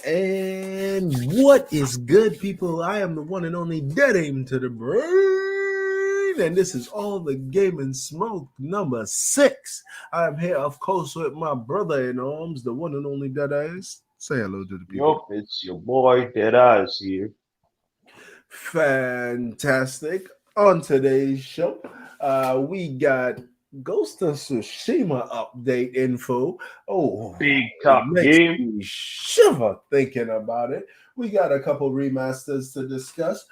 And what is good, people? I am the one and only Dead Aim to the Brain, and this is all the gaming smoke number 6. I'm here, of course, with my brother in arms, the one and only Dead Eyes. Say hello to the people. Yup, it's your boy Dead Eyes here. Fantastic. On today's show, we got Ghost of Tsushima update info. Oh, Big it top makes game. me shiver thinking about it. We got a couple remasters to discuss.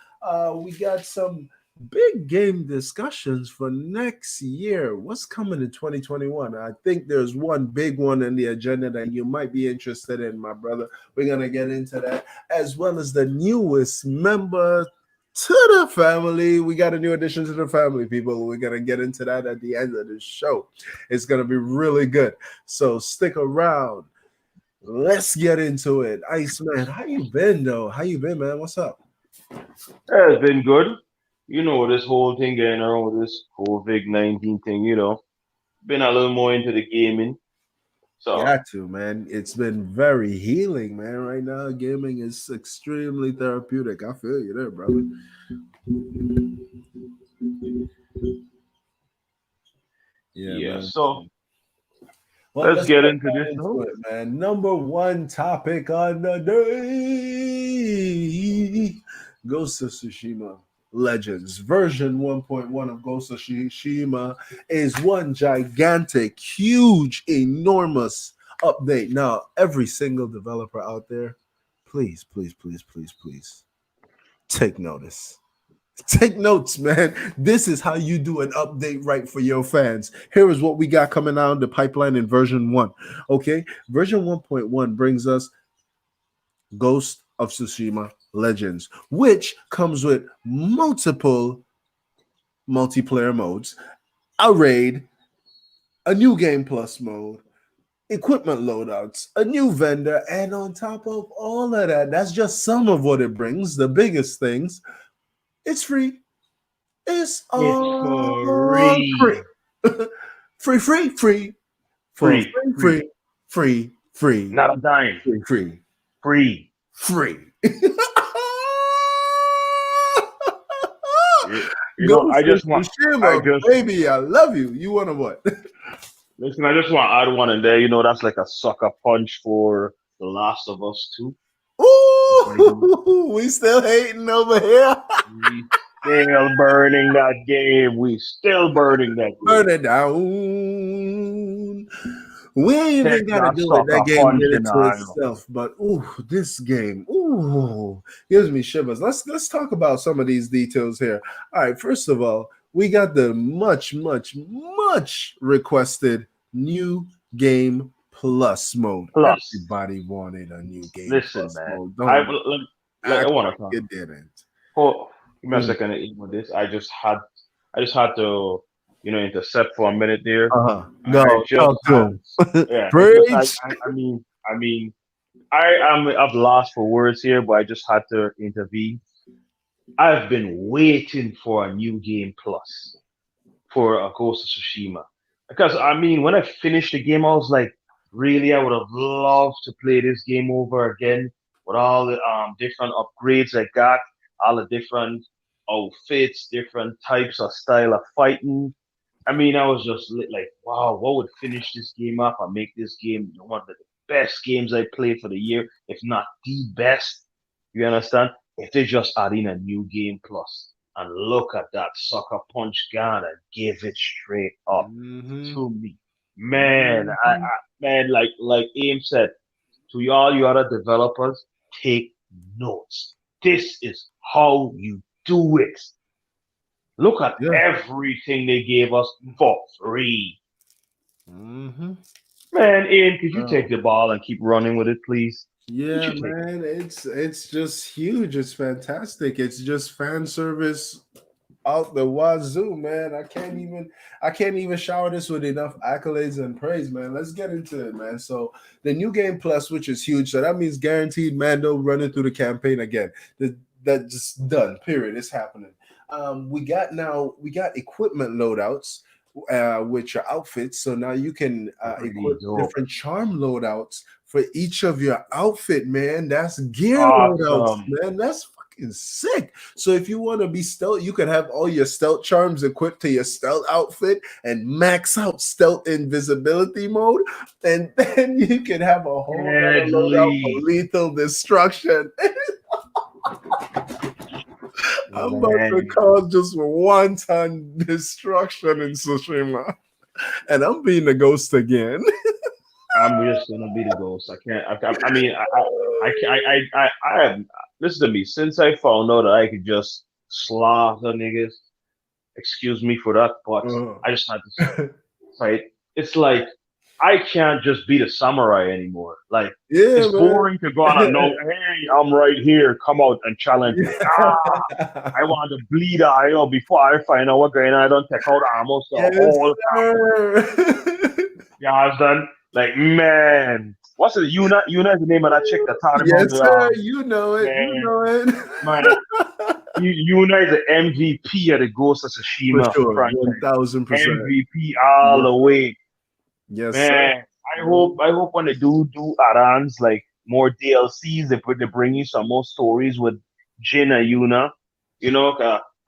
We got some big game discussions for next year. What's coming in 2021? I think there's one big one in the agenda that you might be interested in, my brother. We're going to get into that, as well as the newest member to the family. We got a new addition to the family, people. We're going to get into that at the end of the show. It's going to be really good. So stick around. Let's get into it. Iceman, how you been, though? How you been, man? What's up? Yeah, it's been good. You know, this whole thing going around with this COVID-19 thing, been a little more into the gaming. So, Got to, man. It's been very healing, man. Right now, gaming is extremely therapeutic. I feel you there, brother. Yeah, yeah, man. so Well, let's let's get get into right this into now. it, man. Number one topic on the day: Ghost of Tsushima Legends. Version 1.1 of Ghost of Tsushima is one gigantic, huge, enormous update. Now, every single developer out there, please, please, please, please, please take notice. Take notes, man. This is how you do an update right for your fans. Here is what we got coming out the pipeline in version 1. Okay, version 1.1 brings us Ghost of Tsushima Legends, which comes with multiple multiplayer modes, a raid, a new game plus mode, equipment loadouts, a new vendor, and on top of all of that, that's just some of what it brings. The biggest things, it's free. It's It's all free. free. Free, free, free. For Free, free, free. free, free, free, Not a dime. free, free, Free. free. You, I Ghost of just want, I Tsushima, just, baby, I love you. You want to what? listen, I just want to add one in there. That's like a sucker punch for The Last of Us 2. Ooh, we still hating over here. We still burning that game. We still burning that game. Burn it down. We ain't even Take gotta that do it. That sucker game punch did it in the to hand. itself. But ooh, this game, ooh, gives me shivers. Let's talk about some of these details here. All right, first of all, we got the much, much, much requested new game plus mode. Plus, Everybody wanted a new game listen, plus man. mode. I Don't like. I act want like to talk. you didn't. Oh, give me a Mm. second to eat with this. I just had to, intercept for a minute there. Uh-huh. I Go just talk had, to him. yeah. I just, Preach. I mean, I've lost for words here, but I just had to intervene. I've been waiting for a new game plus for a Ghost of Tsushima. Because when I finished the game, I was like, really, I would have loved to play this game over again with all the different upgrades I got, all the different outfits, different types of style of fighting. I was just like, wow, what would finish this game up and make this game one of the best games I played for the year, if not the best. You understand? If they just add in a new game plus and look at that sucker punch gun and give it straight up Mm-hmm. to me. Man, Mm-hmm. man, like Aim said, to all you other developers, take notes. This is how you do it. Look at Yeah. everything they gave us for free. Mm-hmm. Man, Aim, could you take Oh. the ball and keep running with it, please? Could Yeah, you take it? man, it's just huge. It's fantastic. It's just fan service out the wazoo, man. I can't even shower this with enough accolades and praise, man. Let's get into it, man. So the new game plus, which is huge, so that means guaranteed Mando running through the campaign again. That just done. Period. It's happening. We got equipment loadouts, with your outfits. So now you can Pretty equip dope. different charm loadouts for each of your outfit, man. That's gear loadouts, Awesome. man. That's fucking sick. So if you want to be stealth, you can have all your stealth charms equipped to your stealth outfit and max out stealth invisibility mode. And then you can have a whole nother loadout for Deadly. lethal destruction. I'm about to Man. cause just one-ton destruction in Tsushima. And I'm being the ghost again. I'm just gonna be the ghost. I can't. I mean, I can't. I have. Listen to me. Since I found out that I could just slaughter niggas, excuse me for that, but Uh, I just had to fight. It's like I can't just be the samurai anymore. Like yeah, it's boring to go on and know, hey, I'm right here. Come out and challenge me. Ah, I man. want to bleed eye out before I find out what going on. I don't take out almost the Yes, whole camp. sir. You understand? Like, man, what's it? Yuna is the name of that chick that taught him how Yes, to, sir. You know it. You man, know it. man. Yuna is the MVP of the Ghost of For Tsushima sure. franchise. 1000%. MVP all Yes, the sir. way, Yes, sir. man. I hope when they do add-ons like more DLCs, they bring you some more stories with Jin and Yuna. You know,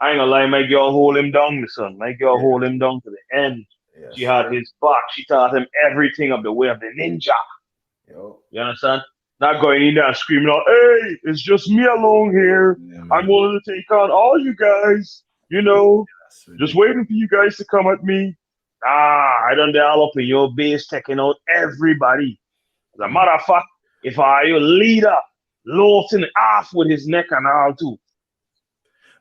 I ain't gonna lie, my girl hold him down, my son. My girl Yeah. hold him down to the end. She Yes, had sir. his back. She taught him everything of the way of the ninja. Yo. You understand? Not going in there and screaming out, hey, it's just me alone here. Yeah, I'm man. willing to take on all you guys. You know, That's just ridiculous. waiting for you guys to come at me. Ah, I done all up in your base, taking out everybody. As a Mm. matter of fact, if I your leader, Lawton off with his neck and all too.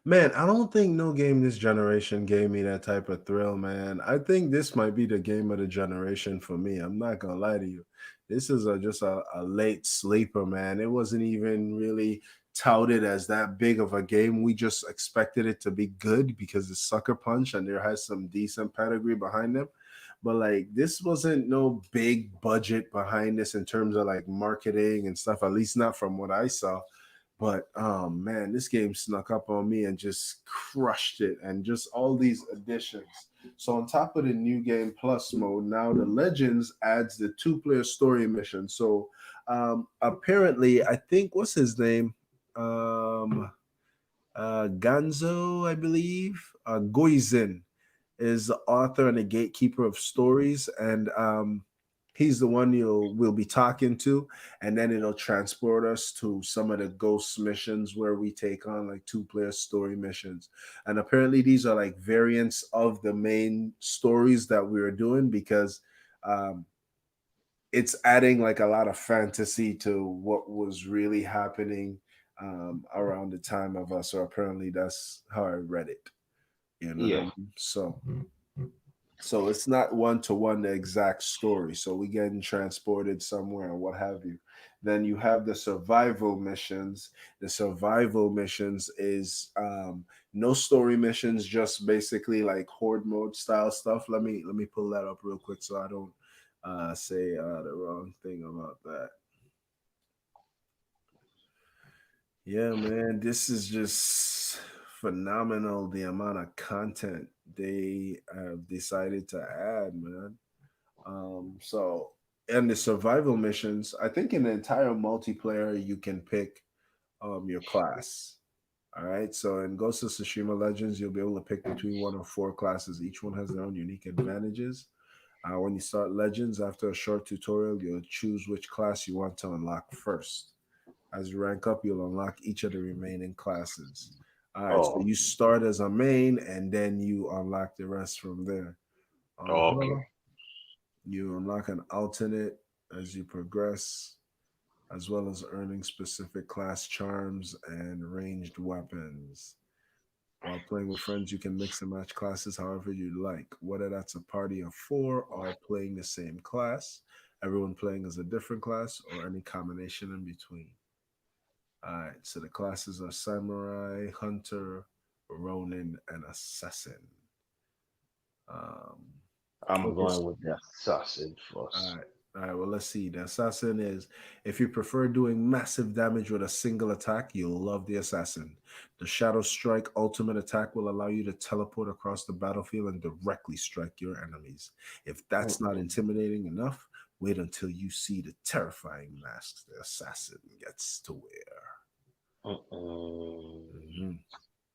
Man, I don't think no game this generation gave me that type of thrill, man. I think this might be the game of the generation for me. I'm not gonna lie to you. This is just a late sleeper, man. It wasn't even really touted as that big of a game. We just expected it to be good because it's Sucker Punch and there has some decent pedigree behind them. But like this wasn't no big budget behind this in terms of like marketing and stuff, at least not from what I saw. But man, this game snuck up on me and just crushed it, and just all these additions. So on top of the new game plus mode, now the Legends adds the two-player story mission. So apparently, I think what's his name, um, Ganzo, I believe, Goizin is the author and the gatekeeper of stories, and he's the one you'll will be talking to, and then it'll transport us to some of the ghost missions where we take on like two-player story missions. And apparently these are like variants of the main stories that we were doing because um, it's adding like a lot of fantasy to what was really happening around the time of us. So apparently that's how I read it. You know what I Yeah, mean? So it's not one to one the exact story. So we getting transported somewhere and what have you. Then you have the survival missions. The survival missions is no story missions, just basically like horde mode style stuff. Let me pull that up real quick so I don't say the wrong thing about that. Yeah, man, this is just phenomenal. The amount of content they have decided to add, man. So and the survival missions, I think in the entire multiplayer you can pick your class. All right. So in Ghost of Tsushima Legends, you'll be able to pick between one or four classes. Each one has their own unique advantages. When you start Legends, after a short tutorial, you'll choose which class you want to unlock first. As you rank up, you'll unlock each of the remaining classes. All right, so oh, you start as a main and then you unlock the rest from there. Uh-huh. okay. You unlock an alternate as you progress, as well as earning specific class charms and ranged weapons. While playing with friends, you can mix and match classes however you like, whether that's a party of four all playing the same class, everyone playing as a different class, or any combination in between. All right, so the classes are Samurai, Hunter, Ronin, and Assassin. Um, I'm okay, going with the assassin all first. right. All right, well, let's see. The assassin is if you prefer doing massive damage with a single attack, you'll love the assassin. The Shadow Strike ultimate attack will allow you to teleport across the battlefield and directly strike your enemies. If that's not Mm-mm, intimidating enough, wait until you see the terrifying masks the assassin gets to wear. mm-mm. Hmm.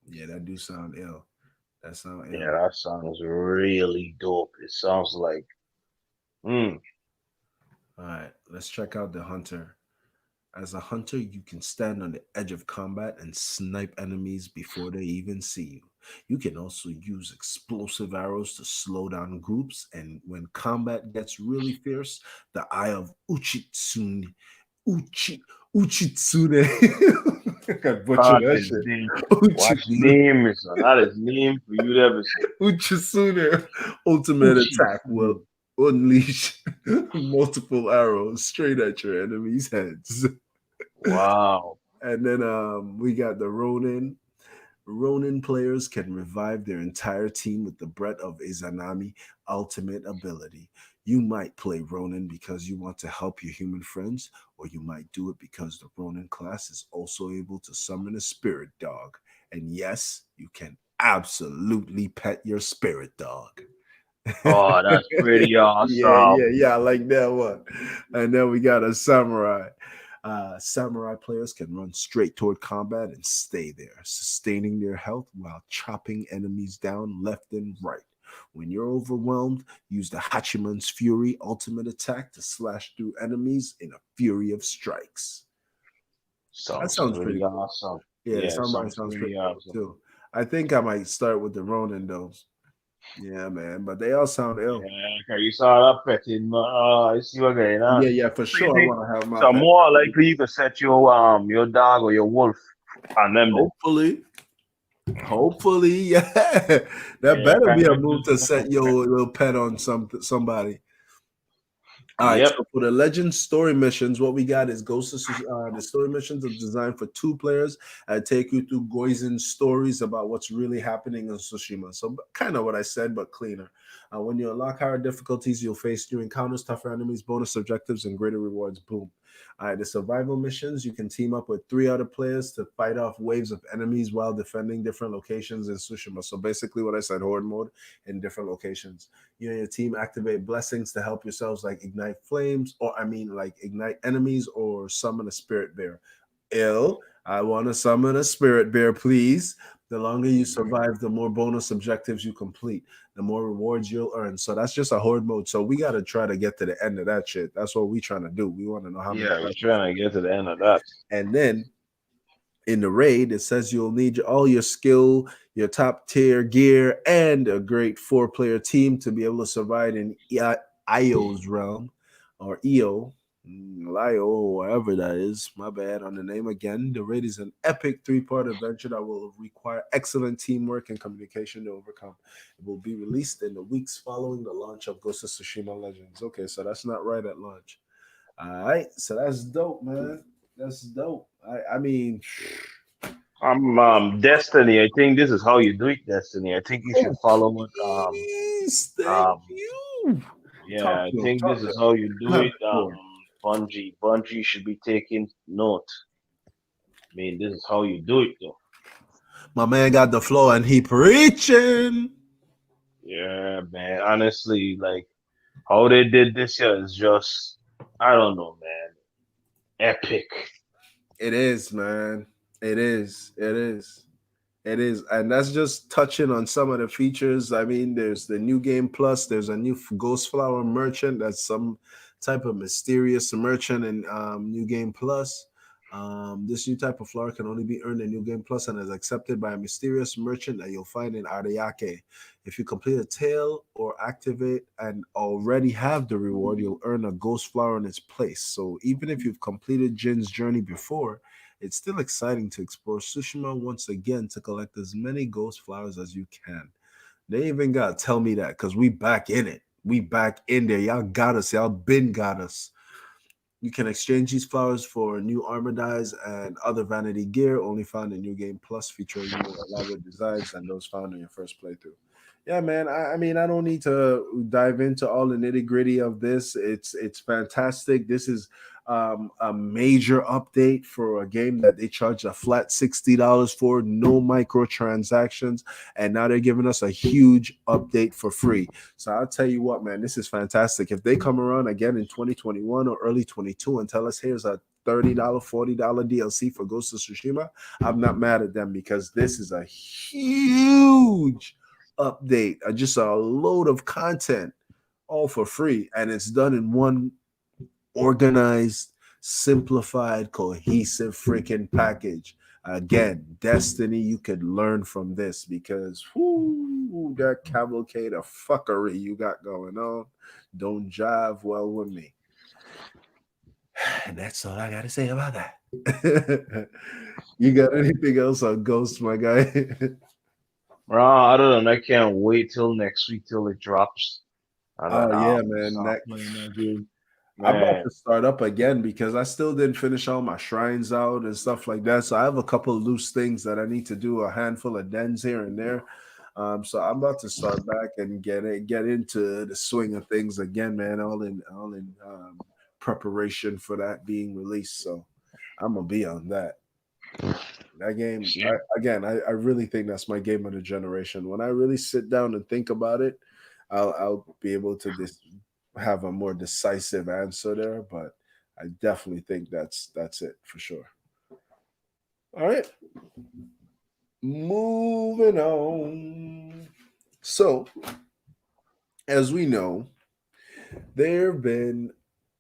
Yeah, that do sound ill. That sound Yeah, ill. that sounds really dope. It sounds like, mm, All right, let's check out the hunter. As a hunter, you can stand on the edge of combat and snipe enemies before they even see you. You can also use explosive arrows to slow down groups, and when combat gets really fierce, the Eye of Uchi, Uchitsune. I butchered that that is shit. name. Watch Uchitsune, name, son. That is name for you to ever say. Uchitsune ultimate Uchi. attack will unleash multiple arrows straight at your enemies' heads. Wow. And then we got the Ronin. Ronin players can revive their entire team with the Breath of Izanami ultimate ability. You might play Ronin because you want to help your human friends, or you might do it because the Ronin class is also able to summon a spirit dog. And yes, you can absolutely pet your spirit dog. Oh, that's pretty Yeah, yeah, awesome. yeah. I like that one. And then we got a samurai. Samurai players can run straight toward combat and stay there, sustaining their health while chopping enemies down left and right. When you're overwhelmed, use the Hachiman's Fury ultimate attack to slash through enemies in a fury of strikes. That Sounds sounds pretty pretty cool. awesome. Yeah, the Yeah, samurai sounds sounds pretty pretty dope awesome. too. I think I might start with the Ronin though. Yeah, man, but they all sound ill. Yeah, okay, you saw that petting, but I see what going on. Yeah, yeah, for So you sure. I think want to have my so pet. more likely you can set your dog or your wolf on them then. Hopefully, hopefully, yeah. That Yeah, better be kind a of move just to set your little pet on somebody. All right, Yep. so for the Legend story missions, what we got is the story missions are designed for two players. I take you through Goizen's stories about what's really happening in Tsushima. So kind of what I said, but cleaner. When you unlock higher difficulties, you'll face new encounters, tougher enemies, bonus objectives, and greater rewards. Boom. All right, the survival missions, you can team up with three other players to fight off waves of enemies while defending different locations in Tsushima. So basically what I said, horde mode in different locations. You and your team activate blessings to help yourselves, like ignite flames, or I mean, like ignite enemies or summon a spirit bear. Ill, I want to summon a spirit bear, please. The longer you Mhm. survive, the more bonus objectives you complete, the more rewards you'll earn. So that's just a horde mode. So we got to try to get to the end of that shit. That's what we trying to do. We want to know how many Yeah, we're blessings. trying to get to the end of that. And then in the raid, it says you'll need all your skill, your top tier gear, and a great four-player team to be able to survive in Io's realm or EO. Io, whatever that is. My bad on the name again. The raid is an epic three-part adventure that will require excellent teamwork and communication to overcome. It will be released in the weeks following the launch of Ghost of Tsushima Legends. Okay, so that's not right at launch. All right, so that's dope, man. That's dope. I mean, I'm Destiny. I think this is how you do it, Destiny. I think you should oh follow what please, thank um you. yeah, Talk I to him. think this Talk to is him. how you do Have it. the floor. Bungie should be taking note. I mean, this is how you do it though. My man got the floor and he preaching. Yeah, man. Honestly, like how they did this year is just I don't know, man. Epic. It is, man. It is. It is. It is, and that's just touching on some of the features. I mean, there's the new game plus. There's a new Ghost Flower merchant. That's some type of mysterious merchant in New Game Plus. This new type of flower can only be earned in New Game Plus and is accepted by a mysterious merchant that you'll find in Ariake. If you complete a tale or activate and already have the reward, you'll earn a Ghost Flower in its place. So even if you've completed Jin's journey before, it's still exciting to explore Tsushima once again to collect as many ghost flowers as you can. They even got to tell me that because we back in it. We back in there. Y'all got us. Y'all been got us. You can exchange these flowers for new armor dyes and other vanity gear only found in New Game Plus, featuring more elaborate designs than those found in your first playthrough. Yeah, man. I mean, I don't need to dive into all the nitty gritty of this. It's fantastic. This is a major update for a game that they charged a flat $60 for, no microtransactions, and now they're giving us a huge update for free. So I'll tell you what, man, this is fantastic. If they come around again in 2021 or early 22 and tell us here's a $30, $40 DLC for Ghost of Tsushima, I'm not mad at them because this is a huge update, just a load of content, all for free, and it's done in one organized, simplified, cohesive freaking package. Again, Destiny, you could learn from this because whoo, that cavalcade of fuckery you got going on don't jive well with me. And that's all I got to say about that. You got anything else on Ghost, my guy? Other than I can't wait till next week till it drops, and Oh then yeah, I'll man. start playing that game. I'm about Man, to start up again because I still didn't finish all my shrines out and stuff like that. So I have a couple of loose things that I need to do, a handful of dens here and there. So I'm about to start back and get into the swing of things again, man. All in preparation for that being released. So I'm gonna be on that. That game, see, I really think that's my game of the generation. When I really sit down and think about it, I'll be able to have a more decisive answer there. But I definitely think that's it for sure. All right, moving on. So as we know, there have been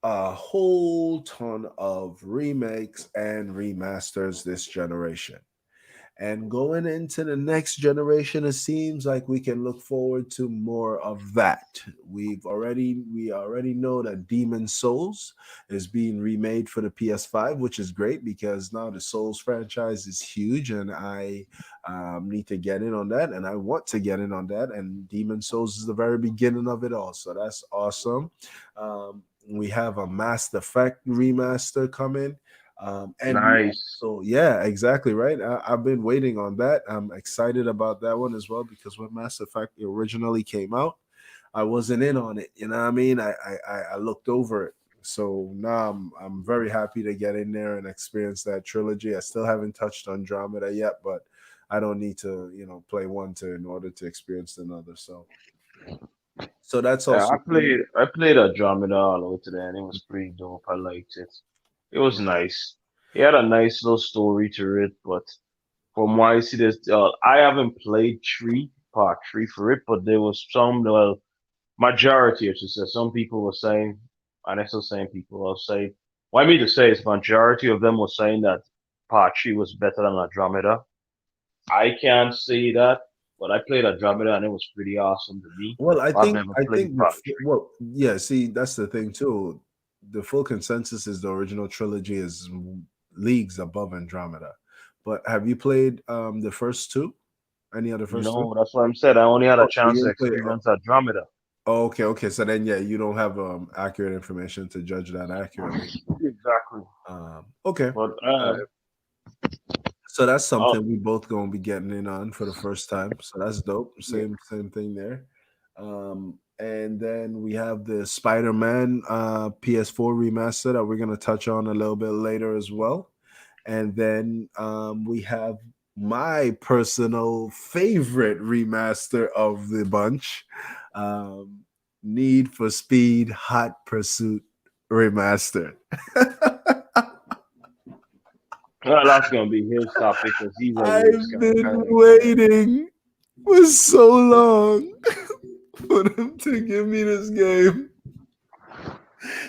a whole ton of remakes and remasters this generation. And going into the next generation, it seems like we can look forward to more of that. We already know that Demon Souls is being remade for the PS5, which is great because now the Souls franchise is huge, and I need to get in on that, and I want to get in on that. And Demon Souls is the very beginning of it all, so that's awesome. We have a Mass Effect remaster coming. And we nice. also, yeah, exactly right. I've been waiting on that. I'm excited about that one as well because when Mass Effect originally came out, I wasn't in on it. You know what I mean? I looked over it. So now I'm very happy to get in there and experience that trilogy. I still haven't touched Andromeda yet, but I don't need to, play one to in order to experience another. So that's Yeah, also coming. I played Andromeda all the way today, and it was pretty dope. I liked it. It was nice. It had a nice little story to it, but from what I see, I haven't played part three for it, but there was some, well, majority, I should say, some people were saying, and I still saying people were saying, what I mean to say is majority of them were saying that part three was better than Andromeda. I can't say that, but I played Andromeda and it was pretty awesome to me. Well, I I've think never I played think part three. well, yeah. See, that's the thing too. The full consensus is the original trilogy is leagues above Andromeda. But have you played the first two? Any of the first two? No, that's what I'm saying. I only had a Oh, so you chance to didn't play. experience Andromeda. Oh, okay, okay. So then, yeah, you don't have accurate information to judge that accurately. Exactly. Okay. But So that's oh, something we both gonna be getting in on for the first time. So that's dope. yeah. Same thing there. And then we have the Spider-Man PS4 remaster that we're gonna touch on a little bit later as well. And then we have my personal favorite remaster of the bunch, um, Need for Speed Hot Pursuit remaster. Well, that's gonna be his topic because he's always I've kind of been kind of waiting for so long for them to give me this game.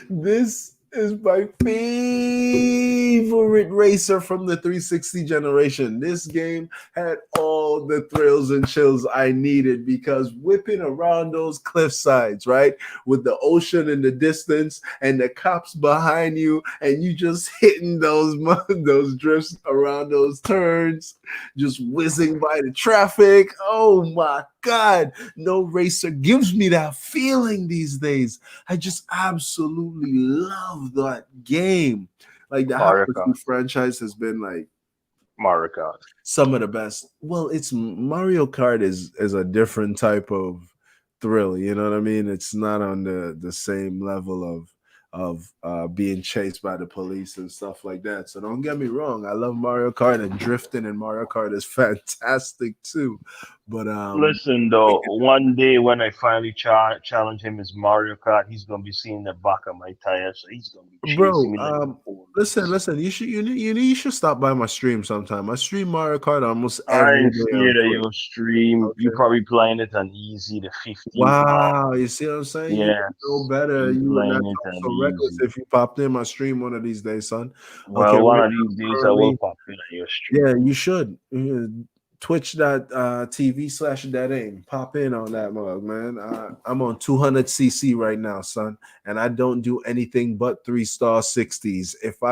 This is my favorite racer from the 360 generation. This game had all the thrills and chills I needed because whipping around those cliff sides, right, with the ocean in the distance and the cops behind you, and you just hitting those those drifts around those turns, just whizzing by the traffic. Oh my God, no racer gives me that feeling these days. I just absolutely love that game. Like the Hot Orica. Pursuit franchise has been like Mario Kart. Some of the best. Well, it's Mario Kart is a different type of thrill. You know what I mean? It's not on the same level of being chased by the police and stuff like that. So don't get me wrong. I love Mario Kart, and drifting in Mario Kart is fantastic too. But Listen though, one day when I finally challenge him as Mario Kart, he's gonna be seeing the back of my tire, so he's gonna be chasing bro, me like the listen, police. listen. You should stop by my stream sometime. I stream Mario Kart almost I every ain't day on scared of Twitch. your stream. You Okay. probably playing it on easy, the 15th mod. Wow, you see what I'm saying? You would know Yes, better. you You would not playing it talk on so reckless easy. if you popped in my stream one of these days, son. Okay, Well, right one of now these days I will currently, pop in on your stream. yeah, you should. Twitch.tv/that aim. Pop in on that mug, man. I'm on 200cc right now, son, and I don't do anything but 3-star 60s. If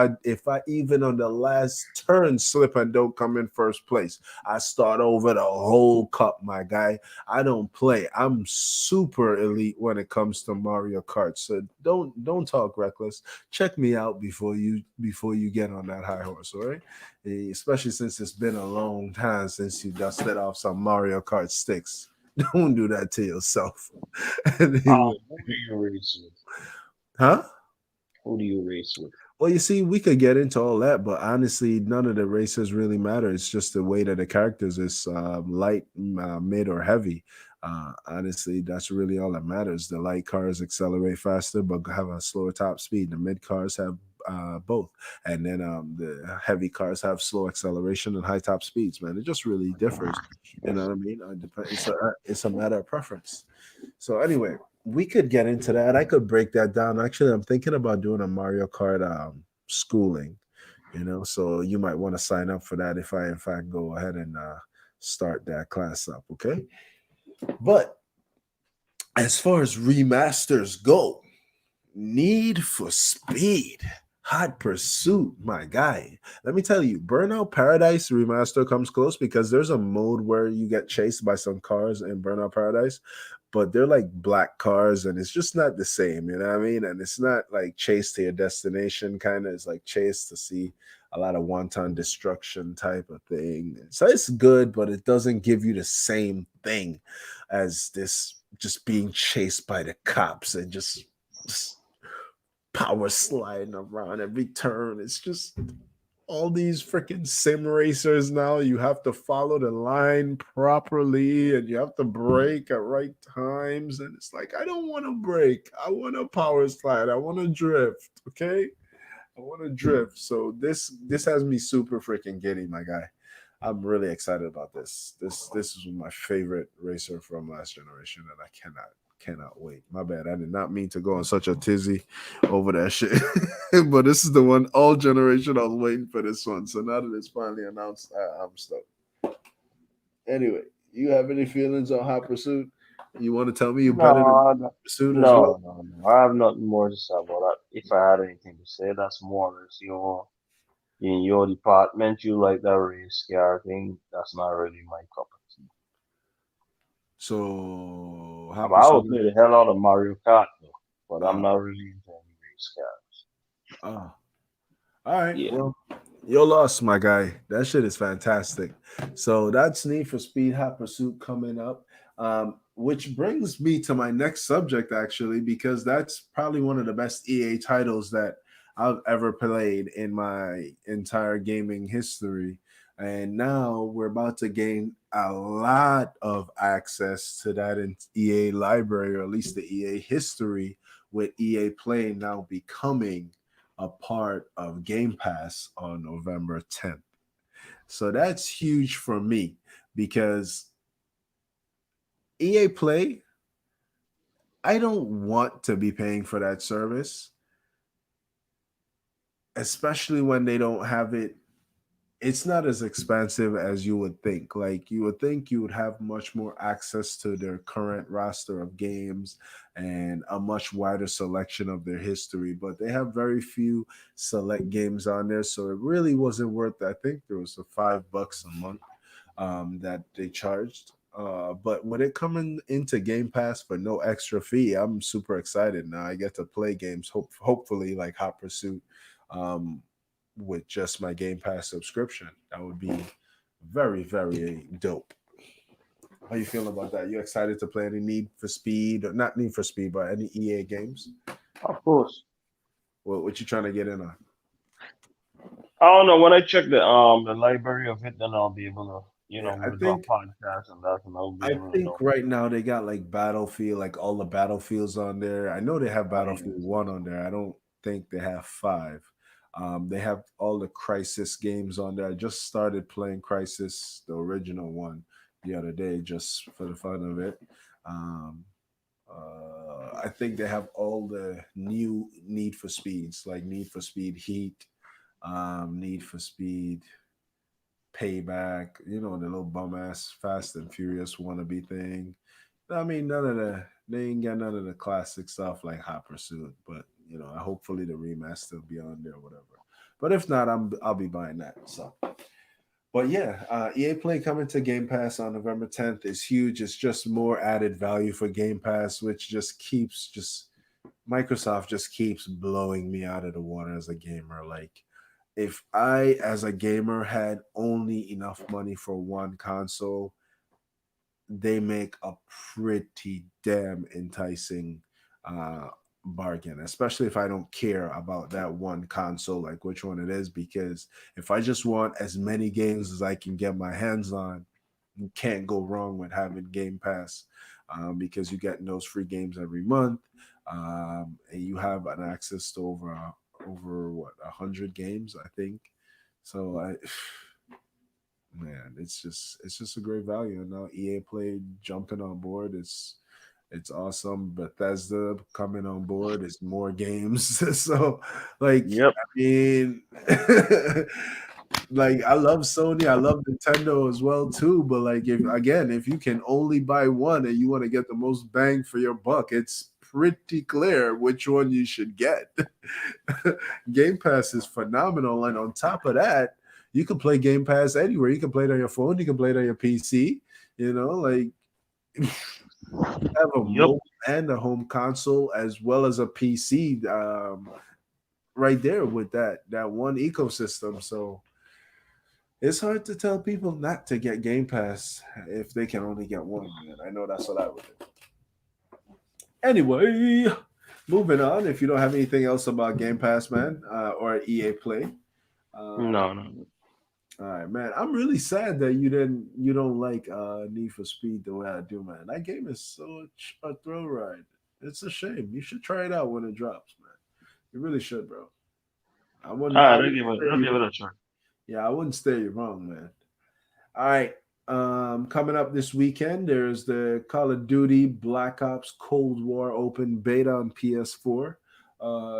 I even on the last turn slip and don't come in first place, I start over the whole cup, my guy. I don't play. I'm super elite when it comes to Mario Kart. So don't talk reckless. Check me out before you get on that high horse, all right? Especially since it's been a long time since you dusted off some Mario Kart sticks. Don't do that to yourself. Anyway, Who do you race with? huh? Who do you race with? Well, you see, we could get into all that, but honestly, none of the races really matter. It's just the weight of the characters is light, mid, or heavy. Honestly, that's really all that matters. The light cars accelerate faster, but have a slower top speed. The mid cars have both, and then the heavy cars have slow acceleration and high top speeds. Man, it just really differs. You know what I mean? It's a matter of preference. So anyway, we could get into that. I could break that down. Actually, I'm thinking about doing a Mario Kart schooling, so you might want to sign up for that if I in fact go ahead and start that class up, okay? But as far as remasters go, Need for Speed, Hot Pursuit, my guy. Let me tell you, Burnout Paradise Remaster comes close because there's a mode where you get chased by some cars in Burnout Paradise, but they're like black cars and it's just not the same, you know what I mean? And it's not like chase to your destination, kind of. It's like chase to see a lot of wanton destruction type of thing. So it's good, but it doesn't give you the same thing as this just being chased by the cops and just power sliding around every turn. It's just all these freaking sim racers now. You have to follow the line properly and you have to brake at right times. And it's like, I don't want to brake. I want to power slide. I want to drift. Okay. I want to drift. So this has me super freaking giddy, my guy. I'm really excited about this. This is my favorite racer from last generation, and I cannot wait. My bad. I did not mean to go on such a tizzy over that shit. But this is the one all generation I was waiting for this one. So now that it's finally announced, I'm stoked. Anyway, you have any feelings on Hot Pursuit? You want to tell me you better than No, no, Pursuit as well? no. I have nothing more to say about that. If I had anything to say, that's more or less your in your department. You like that race car thing. That's not really my cup of tea. So Hot I would Pursuit. play the hell out of Mario Kart though, but I'm Uh, not really into any race cars. uh, all right. Yeah. Well, you're lost, my guy. That shit is fantastic. So that's Need for Speed Hot Pursuit coming up. Which brings me to my next subject, actually, because that's probably one of the best EA titles that I've ever played in my entire gaming history. And now we're about to gain a lot of access to that in EA library, or at least the EA history, with EA Play now becoming a part of Game Pass on November 10th. So that's huge for me because EA Play, I don't want to be paying for that service, especially when they don't have it. It's not as expensive as you would think. Like, you would think you would have much more access to their current roster of games and a much wider selection of their history, but they have very few select games on there. So it really wasn't worth, I think there was a $5 a month that they charged. But when it coming into Game Pass for no extra fee, I'm super excited. Now I get to play games, hopefully like Hot Pursuit. Um, with just my Game Pass subscription. That would be very, very dope. How you feeling about that? You excited to play any Need for Speed, or not Need for Speed, but any EA games? Of course. What you trying to get in on? I don't know. When I check the library of it, then I'll be able to, Yeah, we'll do a podcast and that, and I'll be I able to think know. right now they got like Battlefield, like all the Battlefields on there. I know they have Oh yeah. Battlefield 1 on there. I don't think they have 5. They have all the Crisis games on there. I just started playing Crisis, the original one, the other day, just for the fun of it. Um, I think they have all the new Need for Speeds, like Need for Speed Heat, Need for Speed Payback, the little bum ass Fast and Furious wannabe thing. I mean, they ain't got none of the classic stuff like Hot Pursuit, but hopefully the remaster will be on there, or whatever. But if not, I'll be buying that. So, but yeah, EA Play coming to Game Pass on November 10th is huge. It's just more added value for Game Pass, which just Microsoft just keeps blowing me out of the water as a gamer. Like, if I, as a gamer, had only enough money for one console, they make a pretty damn enticing uh, bargain, especially if I don't care about that one console, like which one it is. Because if I just want as many games as I can get my hands on, you can't go wrong with having Game Pass, because you get those free games every month, and you have an access to over what 100 games, I think. So man, it's just a great value. And now EA Play jumping on board. It's awesome. Bethesda coming on board. It's more games. So, like, Yep. I mean, like, I love Sony. I love Nintendo as well too. But like, if you can only buy one and you want to get the most bang for your buck, it's pretty clear which one you should get. Game Pass is phenomenal, and on top of that, you can play Game Pass anywhere. You can play it on your phone. You can play it on your PC. Like, you have a Yep. mobile and a home console as well as a PC, right there with that one ecosystem. So it's hard to tell people not to get Game Pass if they can only get one. Man, I know that's what I would do. Anyway, moving on. If you don't have anything else about Game Pass, man, or EA Play, uh, No, no. all right, man. I'm really sad that you don't like Need for Speed the way I do, man. That game is such a thrill ride. It's a shame. You should try it out when it drops, man. You really should, bro. All I right, wouldn't I'll stay you give it wrong. a try. Yeah, I wouldn't stay you wrong, man. All right. Coming up this weekend, there's the Call of Duty Black Ops Cold War open beta on PS4.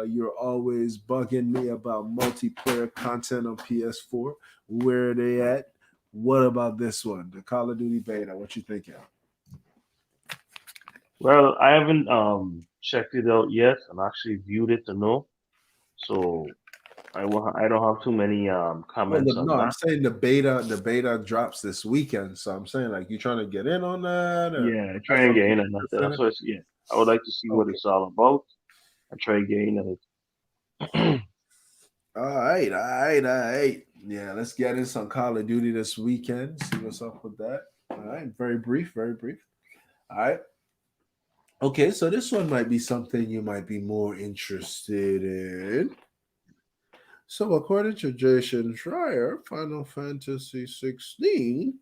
You're always bugging me about multiplayer content on PS4. Where are they at? What about this one, the Call of Duty beta? What you thinking? Well, I haven't checked it out yet and actually viewed it to know, so I don't have too many Oh comments no, on I'm that. saying the beta drops this weekend. So I'm saying, like, you trying to get in on that, or Yeah, that's try and get something in you're on that. interested That's in? what yeah. I would like to see what Okay. it's all about. I try and get in on it. All right, all right, all right. Yeah, let's get in some Call of Duty this weekend. See what's up with that. All right, very brief, very brief. All right. Okay, so this one might be something you might be more interested in. So, according to Jason Schreier, Final Fantasy 16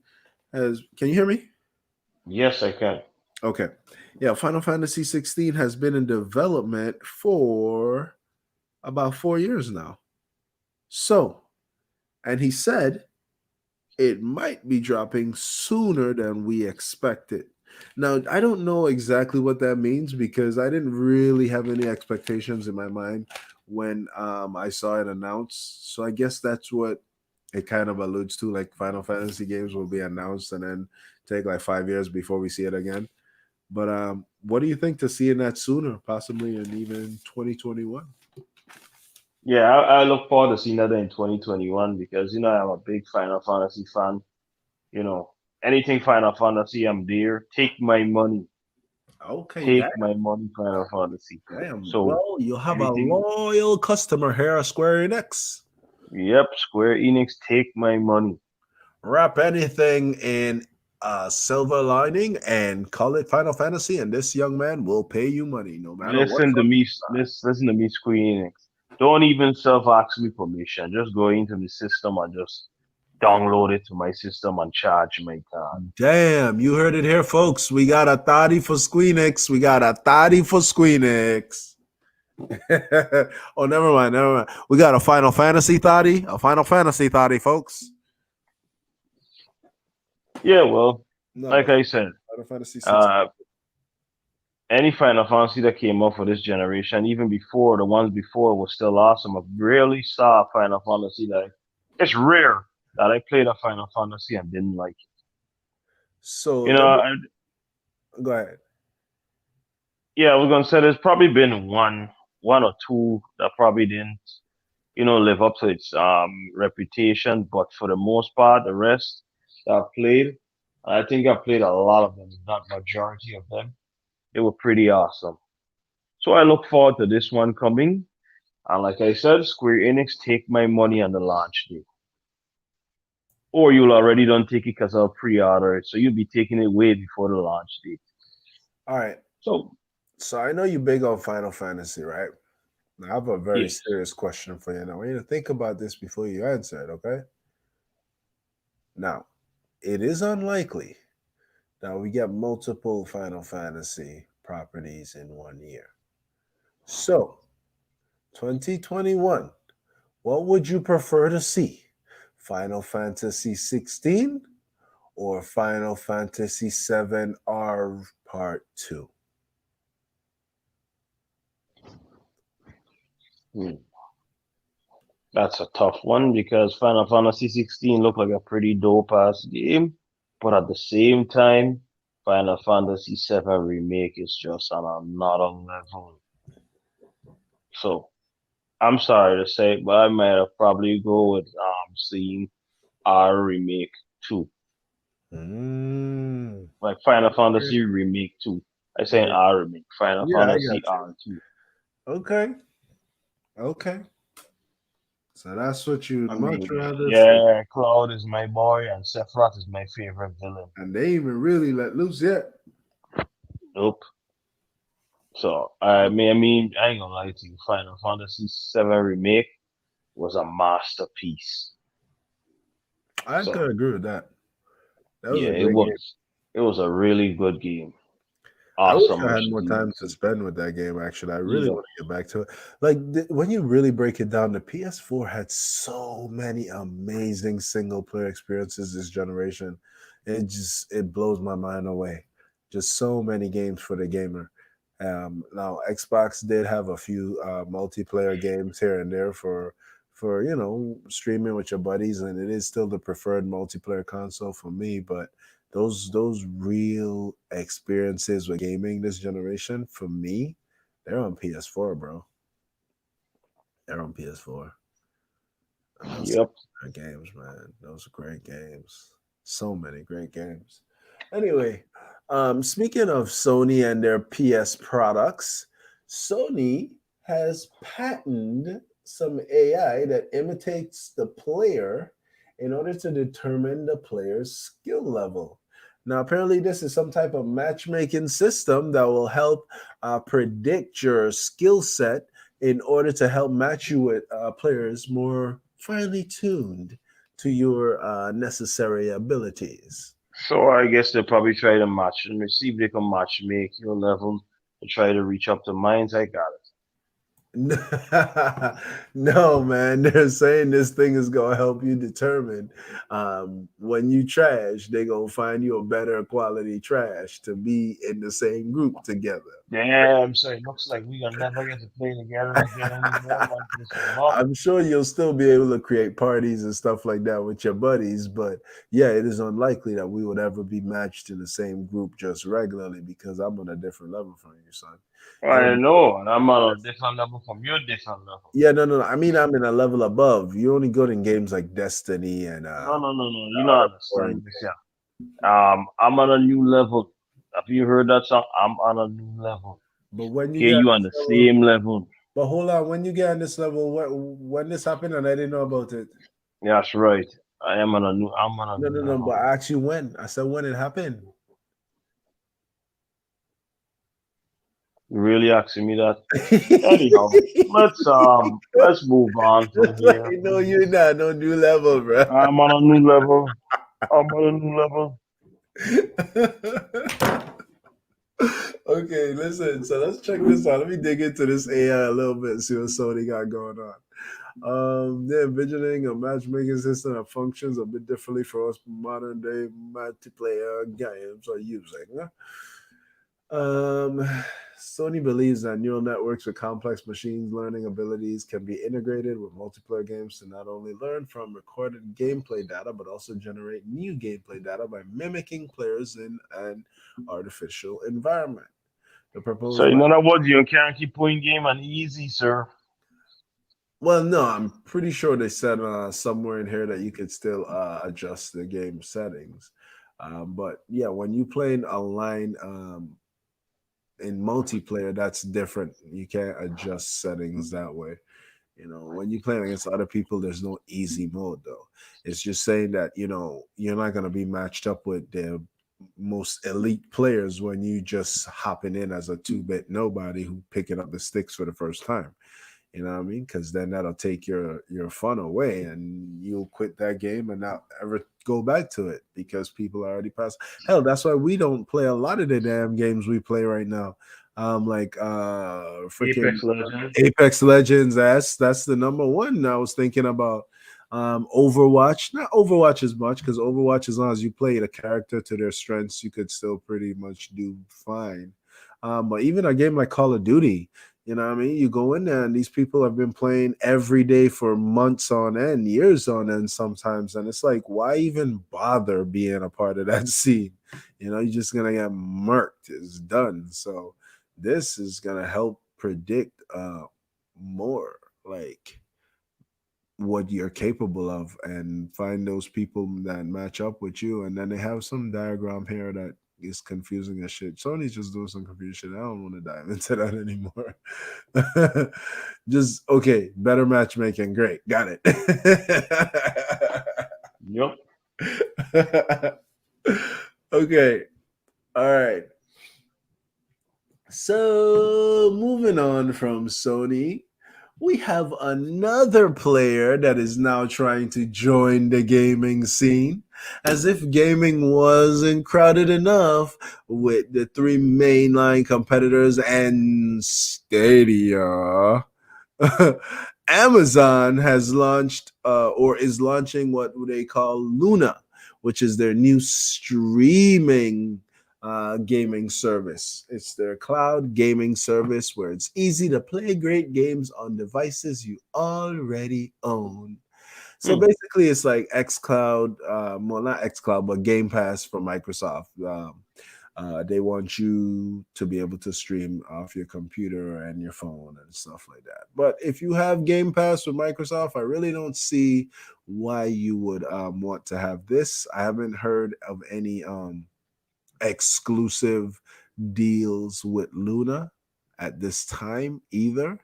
has. Can you hear me? Yes, I can. Okay. Yeah, Final Fantasy 16 has been in development for about 4 years now. So, and he said it might be dropping sooner than we expected. Now, I don't know exactly what that means because I didn't really have any expectations in my mind when I saw it announced. So I guess that's what it kind of alludes to. Like, Final Fantasy games will be announced and then take like 5 years before we see it again. But what do you think to seeing that sooner, possibly in even 2021? Yeah, I look forward to seeing that in 2021 because I'm a big Final Fantasy fan. You know, anything Final Fantasy, I'm there. Okay, Take my money, Final Fantasy. damn. So Well, you'll have a anything, loyal customer here at Square Enix. Yep, Square Enix, take my money. Wrap anything in a silver lining and call it Final Fantasy, and this young man will pay you money no matter what's Listen to on me, the side. listen to me, Square Enix. Don't even self ask me permission. Just go into the system and just download it to my system and charge my card. Damn, you heard it here, folks. We got a thotty for Squeenix. We got a thotty for Squeenix. Oh, never mind, never mind. We got a Final Fantasy thotty, folks. Yeah, well, No, like but I said, Final Fantasy 16. uh, any Final Fantasy that came out for this generation, even before the ones before, was still awesome. I rarely saw a Final Fantasy that it's rare that I played a Final Fantasy and didn't like it. So You know, let me go ahead. yeah, I was gonna say there's probably been one or two that probably didn't, live up to its reputation, but for the most part, the rest that I've played, I think I've played a lot of them, if not majority of them. They were pretty awesome. So I look forward to this one coming. And like I said, Square Enix take my money on the launch day. Or you'll already done take it because I'll pre-order it. So you'll be taking it way before the launch date. All right. So So I know you big on Final Fantasy, right? Now, I have a very yes. serious question for you. Now, I want you to think about this before you answer it, okay? Now, it is unlikely that we get multiple Final Fantasy properties in 1 year. So, 2021, what would you prefer to see? Final Fantasy 16 or Final Fantasy 7 R Part 2? Hmm. That's a tough one because Final Fantasy 16 looked like a pretty dope ass game, but at the same time, Final Fantasy 7 Remake is just on another level. So I'm sorry to say, but I might have probably go with seeing R Remake 2, Mm. like Final Okay. Fantasy Remake 2. I say Yeah, R Remake, Final yeah, I Fantasy got you. R2. Okay, okay. So that's what you'd I much mean, rather see. yeah, Cloud is my boy and Sephiroth is my favorite villain. And they even really let loose yet. Nope. So I mean, I ain't gonna lie to you. Final Fantasy VII Remake was a masterpiece. I So could agree with that. That was yeah, a it great game. was. It was a really good game. I wish Awesome I had more machine. time to spend with that game. Actually, I really Yeah. want to get back to it. Like when you really break it down, the PS4 had so many amazing single player experiences this generation. It blows my mind away. Just so many games for the gamer. Now Xbox did have a few multiplayer games here and there for streaming with your buddies, and it is still the preferred multiplayer console for me. But those real experiences with gaming this generation for me, they're on PS4, bro. They're on PS4. And those Yep. are games, man. Those are great games. So many great games. Anyway, speaking of Sony and their PS products, Sony has patented some AI that imitates the player in order to determine the player's skill level. Now, apparently, this is some type of matchmaking system that will help predict your skill set in order to help match you with players more finely tuned to your necessary abilities. So I guess they'll probably try to match and see if they can match make your level and try to reach up to mines. I got it. No, man. They're saying this thing is gonna help you determine when you trash, they're gonna find you a better quality trash to be in the same group together. Damn, so it looks like we gonna never get to play together again anymore once this come up. I'm sure you'll still be able to create parties and stuff like that with your buddies, but yeah, it is unlikely that we would ever be matched in the same group just regularly because I'm on a different level from you, son. It'll I be know, and I'm on a different level from your different level. Yeah, no, no, no. I mean, I'm in a level above. You're only good in games like Destiny and No, no, no, no. You other don't boring understand this, yeah. I'm on a new level. Have you heard that song? I'm on a new level. But when you Okay, get you on the level, same level. But hold on, when you get on this level, what when this happened and I didn't know about it. Yeah, that's right. I'm on a No, new no, no. But level. I actually when I said when it happened. You really asking me that? Anyhow, let's move on from here, I know you're please. not no new level, bro. I'm on a new level. I'm on a new level. Okay, listen. So let's check this out. Let me dig into this AI a little bit and see what Sony got going on. They're envisioning a matchmaking system that functions a bit differently for us modern day multiplayer games are using. Um, Sony believes that neural networks with complex machine learning abilities can be integrated with multiplayer games to not only learn from recorded gameplay data, but also generate new gameplay data by mimicking players in an artificial environment. The So proposed in other words, you can't keep playing game and easy, sir. well, no, I'm pretty sure they said somewhere in here that you could still adjust the game settings. But yeah, when you playing online in multiplayer, that's different. You can't adjust settings that way. You know, when you're playing against other people, there's no easy mode though. It's just saying that you're not gonna be matched up with the most elite players when you just hopping in as a two-bit nobody who picking up the sticks for the first time. You know what I mean? Because then that'll take your fun away, and you'll quit that game and not ever go back to it because people are already past. Hell, that's why we don't play a lot of the damn games we play right now. Like freaking Apex Legends. Apex Legends. That's the number one. I was thinking about Overwatch. Not Overwatch as much because Overwatch, as long as you play the character to their strengths, you could still pretty much do fine. But even a game like Call of Duty, you know what I mean? You go in there and these people have been playing every day for months on end, years on end sometimes. And it's like, why even bother being a part of that scene? You're just gonna get murked. It's done. So this is gonna help predict more like what you're capable of and find those people that match up with you. And then they have some diagram here that is confusing as shit. Sony's just doing some confusion. I don't want to dive into that anymore. Just okay, better matchmaking. Great, got it. Yep. Okay, all right. So moving on from Sony, we have another player that is now trying to join the gaming scene. As if gaming wasn't crowded enough with the three mainline competitors and Stadia. Amazon has launched or is launching what they call Luna, which is their new streaming gaming service. It's their cloud gaming service where it's easy to play great games on devices you already own. So Hmm. basically, it's like xCloud, well, not xCloud, but Game Pass for Microsoft. They want you to be able to stream off your computer and your phone and stuff like that. But if you have Game Pass with Microsoft, I really don't see why you would want to have this. I haven't heard of any exclusive deals with Luna at this time either.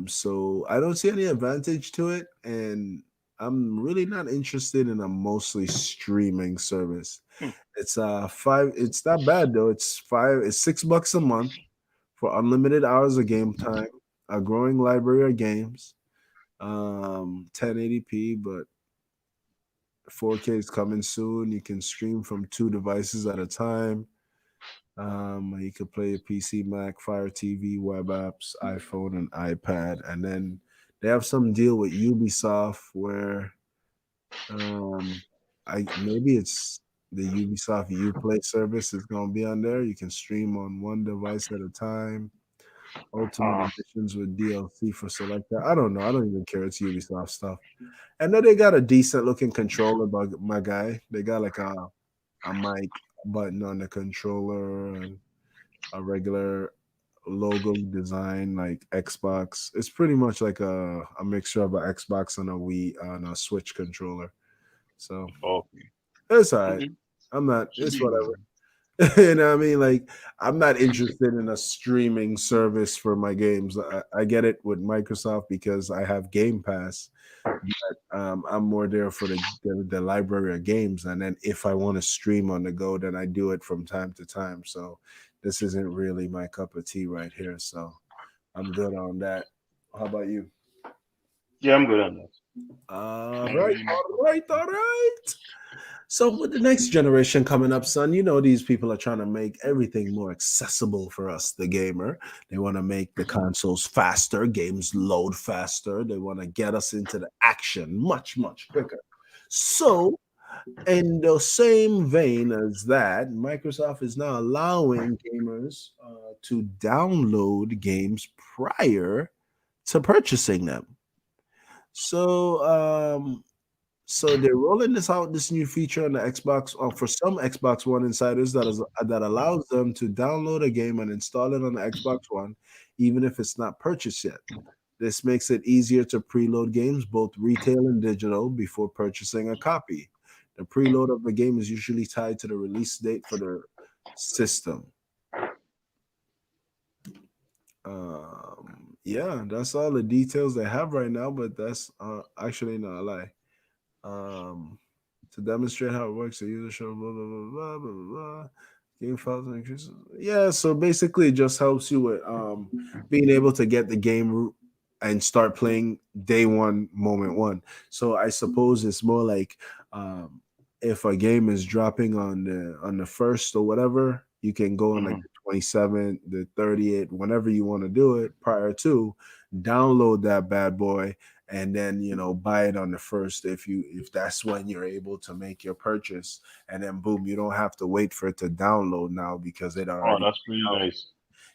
So I don't see any advantage to it, and I'm really not interested in a mostly streaming service. Hmm. It's five. It's not bad though. It's $6 a month for unlimited hours of game time, a growing library of games, 1080p, but 4K is coming soon. You can stream from two devices at a time. You could play a PC, Mac, Fire TV, web apps, iPhone, and iPad. And then they have some deal with Ubisoft where um, I maybe it's the Ubisoft Uplay service is gonna be on there. You can stream on one device at a time. Ultimate Uh, editions with DLC for selector. I don't know. I don't even care. It's Ubisoft stuff. And then they got a decent looking controller, but my guy, they got like a mic button on the controller and a regular logo design like Xbox. It's pretty much like a mixture of an Xbox and a Wii and a Switch controller. So okay. it's all right. Okay. I'm not. Should It's be whatever. easy. You know what I mean? Like, I'm not interested in a streaming service for my games. I get it with Microsoft because I have Game Pass. I'm more there for the library of games, and then if I want to stream on the go, then I do it from time to time. So this isn't really my cup of tea right here. So I'm good on that. How about you? Yeah, I'm good on that. All Not right, really my all cup of right, tea. all right. So with the next generation coming up, son, you know these people are trying to make everything more accessible for us, the gamer. They want to make the consoles faster, games load faster. They want to get us into the action much, much quicker. So, in the same vein as that, Microsoft is now allowing gamers to download games prior to purchasing them. So, they're rolling this out, this new feature on the Xbox, for some Xbox One insiders that allows them to download a game and install it on the Xbox One, even if it's not purchased yet. This makes it easier to preload games, both retail and digital, before purchasing a copy. The preload of the game is usually tied to the release date for the system. Yeah, that's all the details they have right now, but that's actually not a lie. Um, to demonstrate how it works, the user show blah blah blah blah blah blah. Blah. Game files and increases. Yeah, so basically, it just helps you with being able to get the game and start playing day one, moment one. So I suppose it's more like if a game is dropping on the first or whatever, you can go on like Hmm. the 27th, the 30th, whenever you want to do it prior to download that bad boy and then buy it on the first if that's when you're able to make your purchase, and then boom, you don't have to wait for it to download now because it Oh, already that's pretty out. nice.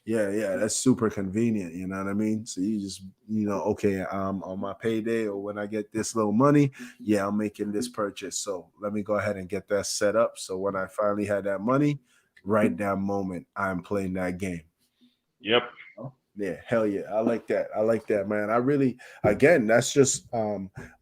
Yeah, that's super convenient, you know what I mean? So you just okay, on my payday or when I get this little money, yeah, I'm making this purchase, so let me go ahead and get that set up so when I finally had that money, right that moment, I'm playing that game. Yep. Oh, yeah, hell yeah. I like that. I like that, man. I really, again, that's just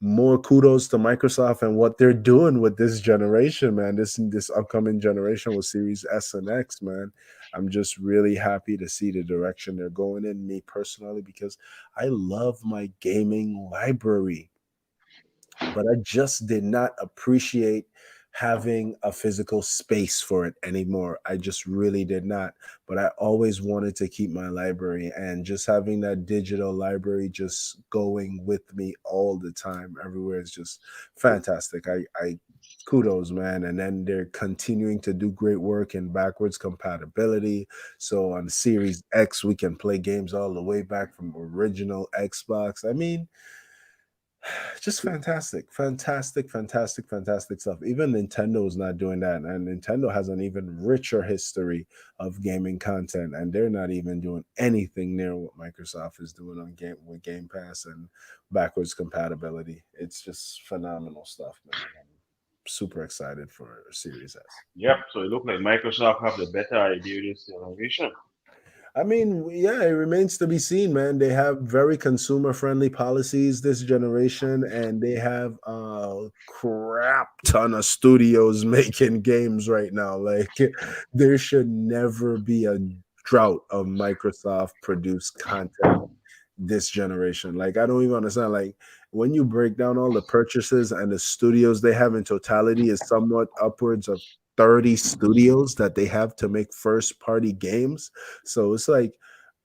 more kudos to Microsoft and what they're doing with this generation, man. This upcoming generation with Series S and X, man. I'm just really happy to see the direction they're going in, me personally, because I love my gaming library, but I just did not appreciate having a physical space for it anymore. I just really did not. But I always wanted to keep my library, and just having that digital library just going with me all the time everywhere is just fantastic. I kudos, man. And then they're continuing to do great work in backwards compatibility. So on Series X, we can play games all the way back from original Xbox. I mean, just fantastic, fantastic, fantastic, fantastic stuff. Even Nintendo is not doing that, and Nintendo has an even richer history of gaming content, and they're not even doing anything near what Microsoft is doing on Game Pass and backwards compatibility. It's just phenomenal stuff, man. I'm super excited for Series S. Yep. So it looked like Microsoft have the better idea this generation. I mean, yeah, it remains to be seen, man. They have very consumer friendly policies this generation, and they have a crap ton of studios making games right now. Like, there should never be a drought of Microsoft produced content this generation. Like, I don't even understand. Like, when you break down all the purchases and the studios they have in totality is somewhat upwards of 30 studios that they have to make first party games. So it's like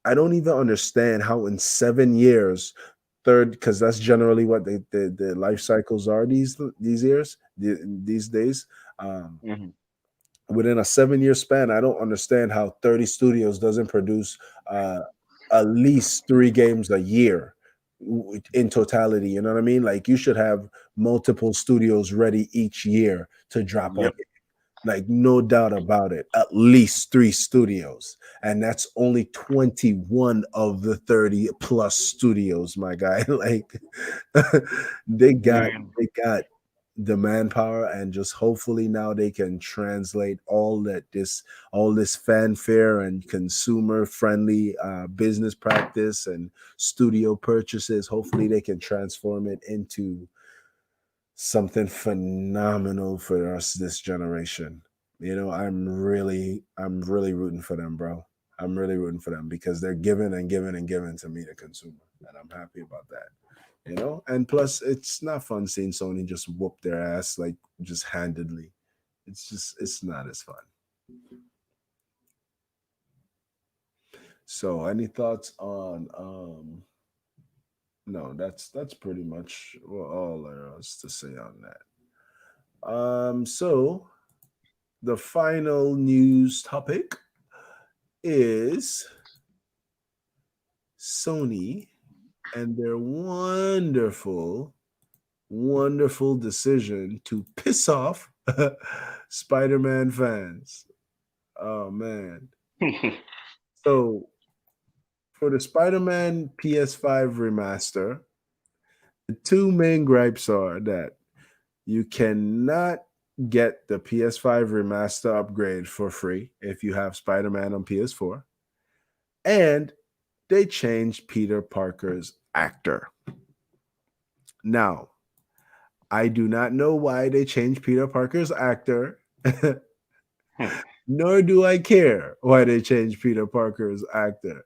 I don't even understand how in 7 years, third, because that's generally what the life cycles are these years, these days. Um, Hmm. Within a 7 year span, I don't understand how 30 studios doesn't produce uh, at least three games a year in totality. You know what I mean? Like you should have multiple studios ready each year to drop a Yep. like, no doubt about it, at least three studios. And that's only 21 of the 30 plus studios, my guy. Like they got Mm. they got the manpower, and just hopefully now they can translate all this fanfare and consumer friendly business practice and studio purchases. Hopefully they can transform it into something phenomenal for us this generation, I'm really rooting for them, bro. I'm really rooting for them because they're giving and giving and giving to me, the consumer, and I'm happy about that. And plus, it's not fun seeing Sony just whoop their ass like just handedly. It's not as fun. So, any thoughts on no, that's pretty much all there is to say on that. So the final news topic is Sony and their wonderful, wonderful decision to piss off Spider-Man fans. Oh man. So for the Spider-Man PS5 remaster, the two main gripes are that you cannot get the PS5 remaster upgrade for free if you have Spider-Man on PS4, and they changed Peter Parker's actor. Now, I do not know why they changed Peter Parker's actor, nor do I care why they changed Peter Parker's actor.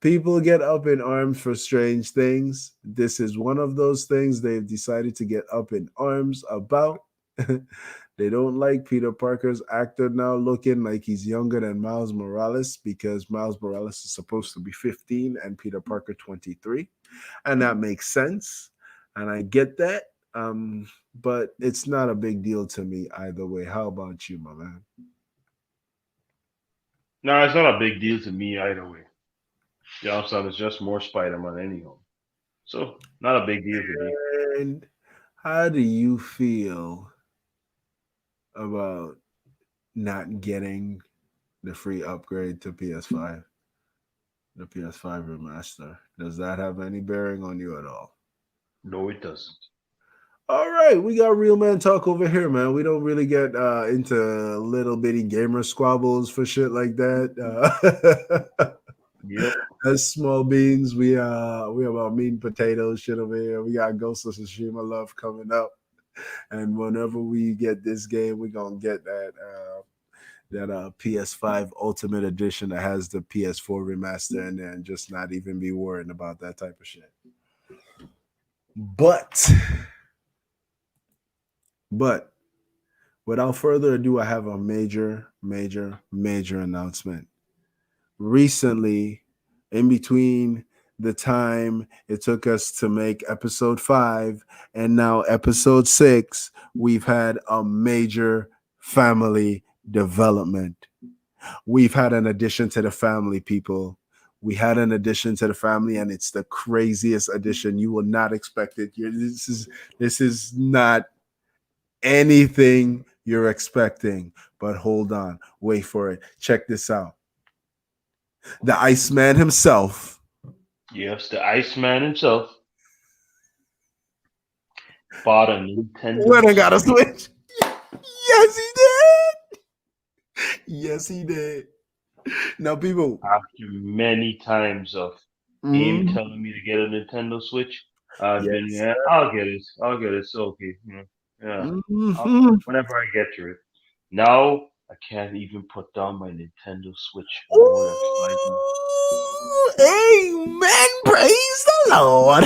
People get up in arms for strange things. This is one of those things they've decided to get up in arms about. They don't like Peter Parker's actor now looking like he's younger than Miles Morales because Miles Morales is supposed to be 15 and Peter Parker 23. And that makes sense. And I get that. But it's not a big deal to me either way. How about you, my man? No, it's not a big deal to me either way. Johnson is just more Spider-Man anyhow. So, not a big deal to me. And how do you feel about not getting the free upgrade to PS5, the PS5 remaster? Does that have any bearing on you at all? No, it doesn't. All right, we got real man talk over here, man. We don't really get into little bitty gamer squabbles for shit like that. Yep. That's small beans. We about meat and potatoes shit over here. We got Ghost of Tsushima love coming up, and whenever we get this game, we gonna get that PS5 Ultimate Edition that has the PS4 remaster in there, and just not even be worrying about that type of shit. But but without further ado, I have a major, major, major announcement. Recently, in between the time it took us to make episode 5 and now episode 6, we've had a major family development. We've had an addition to the family, people. We had an addition to the family, and it's the craziest addition. You will not expect it. This is not anything you're expecting. But hold on, wait for it. Check this out. The Iceman himself Yes, the Iceman himself bought a Nintendo went and got a Switch Switch. Yes, he did. Yes, he did. Now, people. after many times of him Mhm. telling me to get a Nintendo Switch. I've been, Yes. yeah, I'll get it. I'll get it. It's okay. Yeah, Mhm. whenever I get to it. Now I can't even put down my Nintendo Switch for more than 5 months. Ooh, amen. Praise the Lord.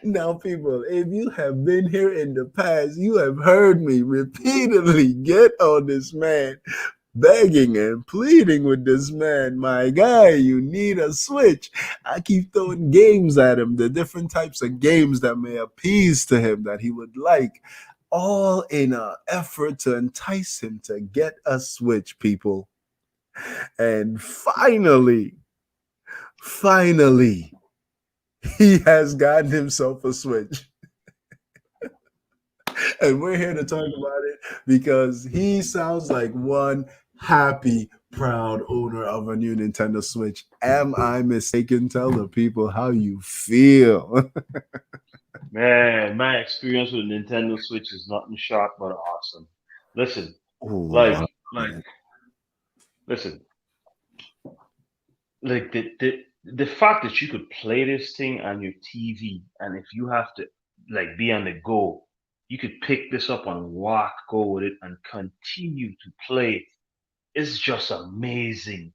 Now, people, if you have been here in the past, you have heard me repeatedly get on this man, begging and pleading with this man, my guy, you need a Switch. I keep throwing games at him, the different types of games that may appease to him that he would like, all in an effort to entice him to get a Switch, people. And finally, he has gotten himself a Switch. And we're here to talk about it because he sounds like one happy, proud owner of a new Nintendo Switch. Am I mistaken? Tell the people how you feel. Man, my experience with Nintendo Switch is nothing short but awesome. Listen, like, Oh, like, listen, like the fact that you could play this thing on your TV, and if you have to like be on the go, You could pick this up and walk, go with it, and continue to play it. It's just amazing.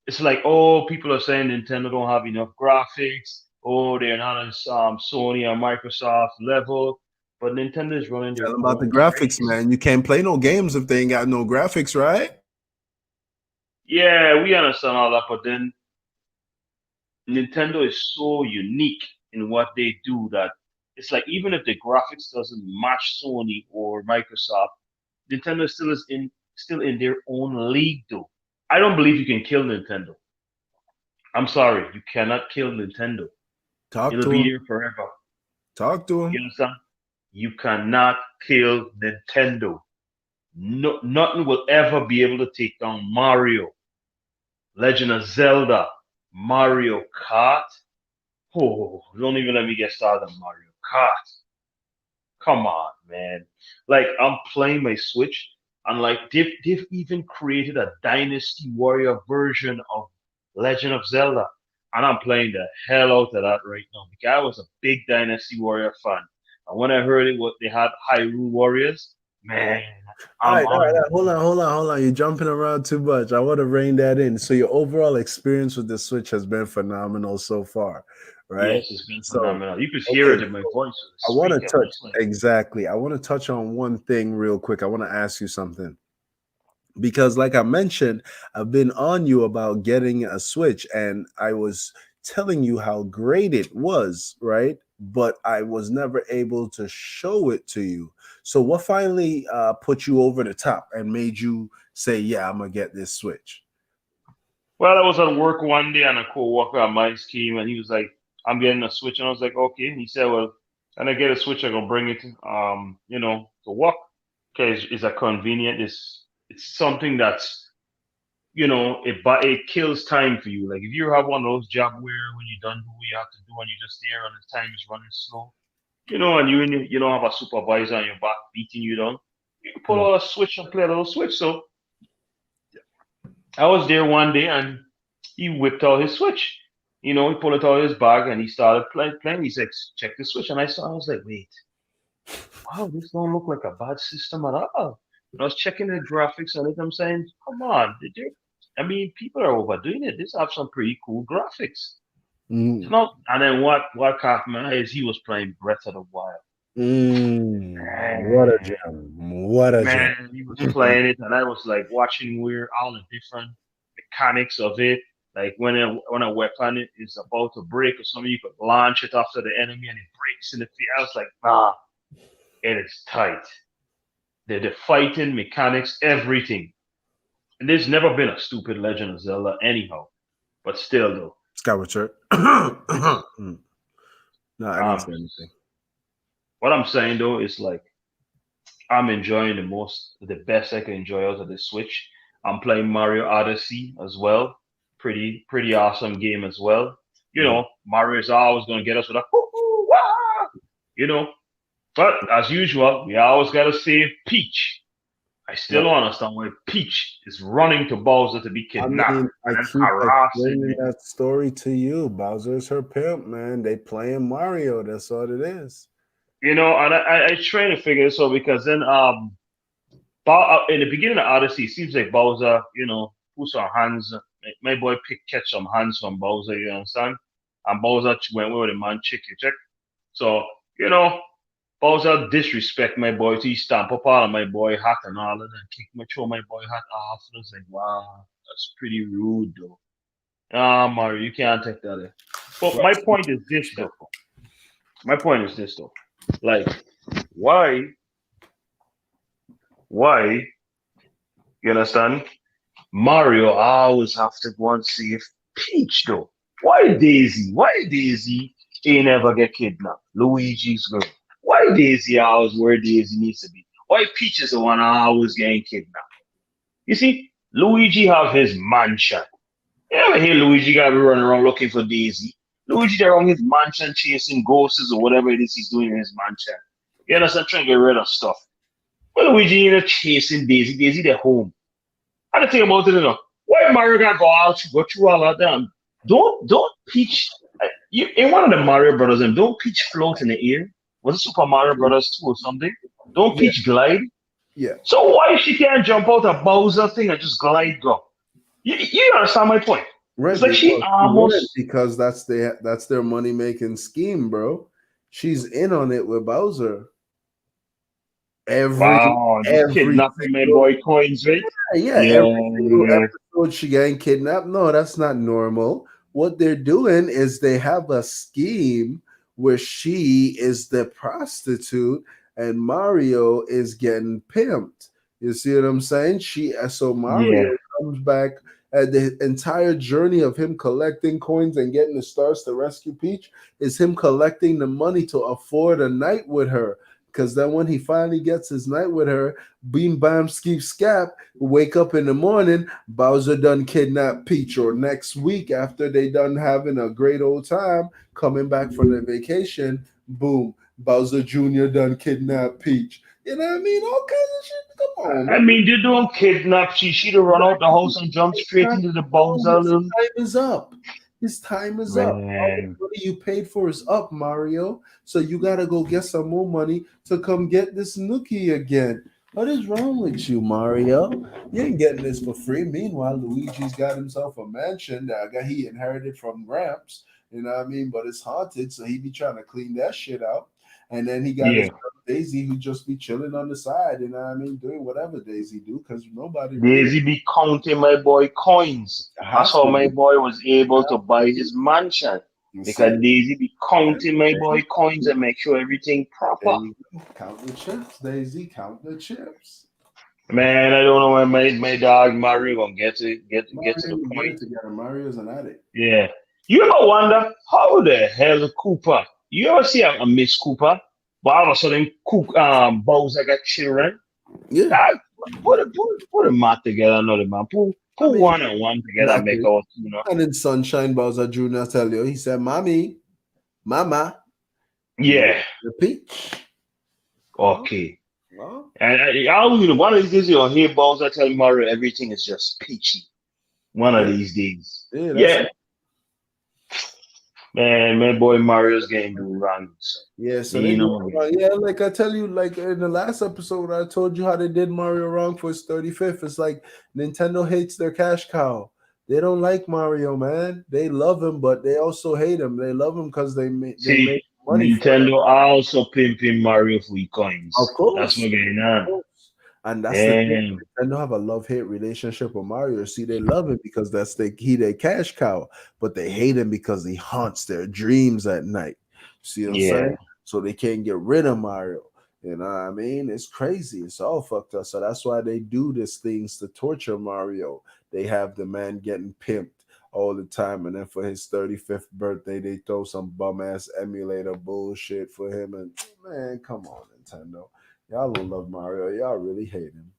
It's like, oh, people are saying Nintendo don't have enough graphics. Oh, they're not on Sony or Microsoft level. But Nintendo is running their Tell them about the own graphics, race. man. You can't play no games if they ain't got no graphics, right? Yeah, we understand all that, but then Nintendo is so unique in what they do that it's like even if the graphics doesn't match Sony or Microsoft, Nintendo still in their own league though. I don't believe you can kill Nintendo. I'm sorry, you cannot kill Nintendo. Talk It'll to be them. here forever. Talk to You them. understand? You cannot kill Nintendo. No, nothing will ever be able to take down Mario, Legend of Zelda, Mario Kart. Oh, don't even let me get started on Mario Kart. Come on, man. Like I'm playing my Switch, and like they've even created a Dynasty Warrior version of Legend of Zelda, and I'm playing the hell out of that right now because I was a big Dynasty Warrior fan, and when I heard it, what they had Hyrule Warriors, man, I'm All right, all on. right. Hold on. You're jumping around too much. I want to rein that in. So your overall experience with the Switch has been phenomenal so far, right? Yes, it's been So, phenomenal. You could hear okay, it in my so voice when I I want speak. to I'm touch just like, exactly. I want to touch on one thing real quick. I want to ask you something because like I mentioned, I've been on you about getting a Switch and I was telling you how great it was, right? But I was never able to show it to you. So what finally put you over the top and made you say, yeah, I'm gonna get this Switch? well, I was at work one day and a coworker of mine came and he was like, I'm getting a Switch. And I was like, okay. And he said, well, when I get a Switch, I'm gonna bring it, to work. Okay, it's a convenient. It's something that's, it kills time for you. Like if you have one of those job where when you're done do what you have to do and you're just there and the time is running slow, and you don't have a supervisor on your back beating you down, you can pull Mm. out a Switch and play a little Switch. So I was there one day and he whipped out his Switch. He pulled it out of his bag and he started playing. He said, check the Switch. And I was like, wait, wow, this don't look like a bad system at all. And I was checking the graphics on it. I'm saying, come on, I mean, people are overdoing it. This have some pretty cool graphics. It's Mm. not, and then what caught my eye is he was playing Breath of the Wild. What a Man, gem. What a gem. man, he was playing it, and I was like watching where all the different mechanics of it. Like when a weapon is about to break or something, you could launch it after the enemy and it breaks in the field. I was like, it is tight. The fighting mechanics, everything. And there's never been a stupid Legend of Zelda anyhow. But still though, Skyward Sword. it's No, I didn't um say anything. what I'm saying though is like I'm enjoying the best I can enjoy out of the Switch. I'm playing Mario Odyssey as well. Pretty awesome game as well. Mm. Mario's always gonna get us with a hoo wah, you know. But as usual, we always gotta save Peach. I still Yep. don't understand why Peach is running to Bowser to be I kidnapped mean, I and then keep harassing explaining him. that story to you. Bowser's her pimp, man. They playing Mario. That's what it is. And I trying to figure this out because then in the beginning of Odyssey, it seems like Bowser, put some hands. My boy catch some hands from Bowser, you understand? And Bowser went with the man chick, you check. So, you know, Bowser disrespect my boy. So he stamp up all of my boy hat and all of that and throw my boy hat off. And I was like, wow, that's pretty rude though. Ah, Mario, you can't take that. But Well, my point is this though. My point is this though. Like, why, why, you understand? Mario always have to go and save Peach though. Why Daisy? Why Daisy ain't ever get kidnapped? Luigi's girl. Why Daisy always where Daisy needs to be? Why Peach is the one always getting kidnapped? You see, Luigi have his mansion. You never hear Luigi gotta be running around looking for Daisy. Luigi there on his mansion chasing ghosts or whatever it is he's doing in his mansion. You understand? Trying to get rid of stuff. Well, Luigi ain't chasing Daisy. Daisy they're home. I didn't think about it enough. Why Mario gotta go through all of them? Don't Peach you in one of the Mario Brothers and don't Peach float in the air? Was it Super Mario Brothers 2 or something? Don't Yeah, Peach glide? yeah. So why she can't jump out a Bowser thing and just glide go? You understand my point? It's like Reggie, she no, she wouldn't almost because that's their money making scheme, bro. She's in on it with Bowser. Every wow, just every kidnapping my single boy coins, right? yeah, every single Yeah, episode she getting kidnapped. No, that's not normal. What they're doing is they have a scheme where she is the prostitute and Mario is getting pimped. You see what I'm saying? So Mario yeah, comes back at the entire journey of him collecting coins and getting the stars to rescue Peach is him collecting the money to afford a night with her. Because then when he finally gets his night with her, beam bam skeep scap, wake up in the morning, Bowser done kidnap Peach, or next week after they done having a great old time coming back from their vacation, boom, Bowser Jr. done kidnap Peach. You know what I mean? All kinds of shit. Come on, I man. mean, you don't kidnap. She'd have run out the house and jumped straight into the No, Bowser his little time is up. His time is up. All the man. money you paid for is up, Mario. So you gotta go get some more money to come get this nookie again. What is wrong with you, Mario? You ain't getting this for free. Meanwhile, Luigi's got himself a mansion that he inherited from Gramps. You know what I mean? But it's haunted, so he be trying to clean that shit out. And then he got his Yeah, girl Daisy who just be chilling on the side. You know what I mean? Doing whatever Daisy do because nobody really Daisy be counting my boy coins. That's has how to my be. boy was able to Have buy to his mansion be. You because see? Daisy be counting my boy coins and make sure everything There proper. you go. Count the chips, Daisy. Count the chips. Man, I don't know when my dog Mario gonna get to Mario the will get point. it together. Mario's an addict. Yeah. You ever wonder how the hell Cooper? You ever see a Miss Cooper? But all of a sudden, Bowser got children. Yeah. Dog, put a math together, another man. I Put mean, one and one together and make exactly. our, you know. And in Sunshine, Bowser Jr. tell you, he said, Mommy, Mama, you want Yeah. the peach? Oh, Okay. well, And one of these days you'll hear Bowser tell Mario everything is just peachy. One of yeah. these days. Yeah, that's Yeah. Man, my boy Mario's getting do wrong. So, yeah, so they you do know, it wrong. Yeah, like I tell you, like in the last episode, I told you how they did Mario wrong for his 35th. It's like Nintendo hates their cash cow. They don't like Mario, man. They love him, but they also hate him. They love him because they see, make money for them. Nintendo also pimping Mario for Of coins. That's course. what's going Of on. course. And that's the thing. Damn. Nintendo have a love-hate relationship with Mario. See, they love him because their cash cow, but they hate him because he haunts their dreams at night. See what I'm Yeah. saying? So they can't get rid of Mario. You know what I mean? It's crazy. It's all fucked up. So that's why they do these things to torture Mario. They have the man getting pimped all the time, and then for his 35th birthday, they throw some bum ass emulator bullshit for him. And man, come on, Nintendo. Y'all don't love Mario. Y'all really hate him.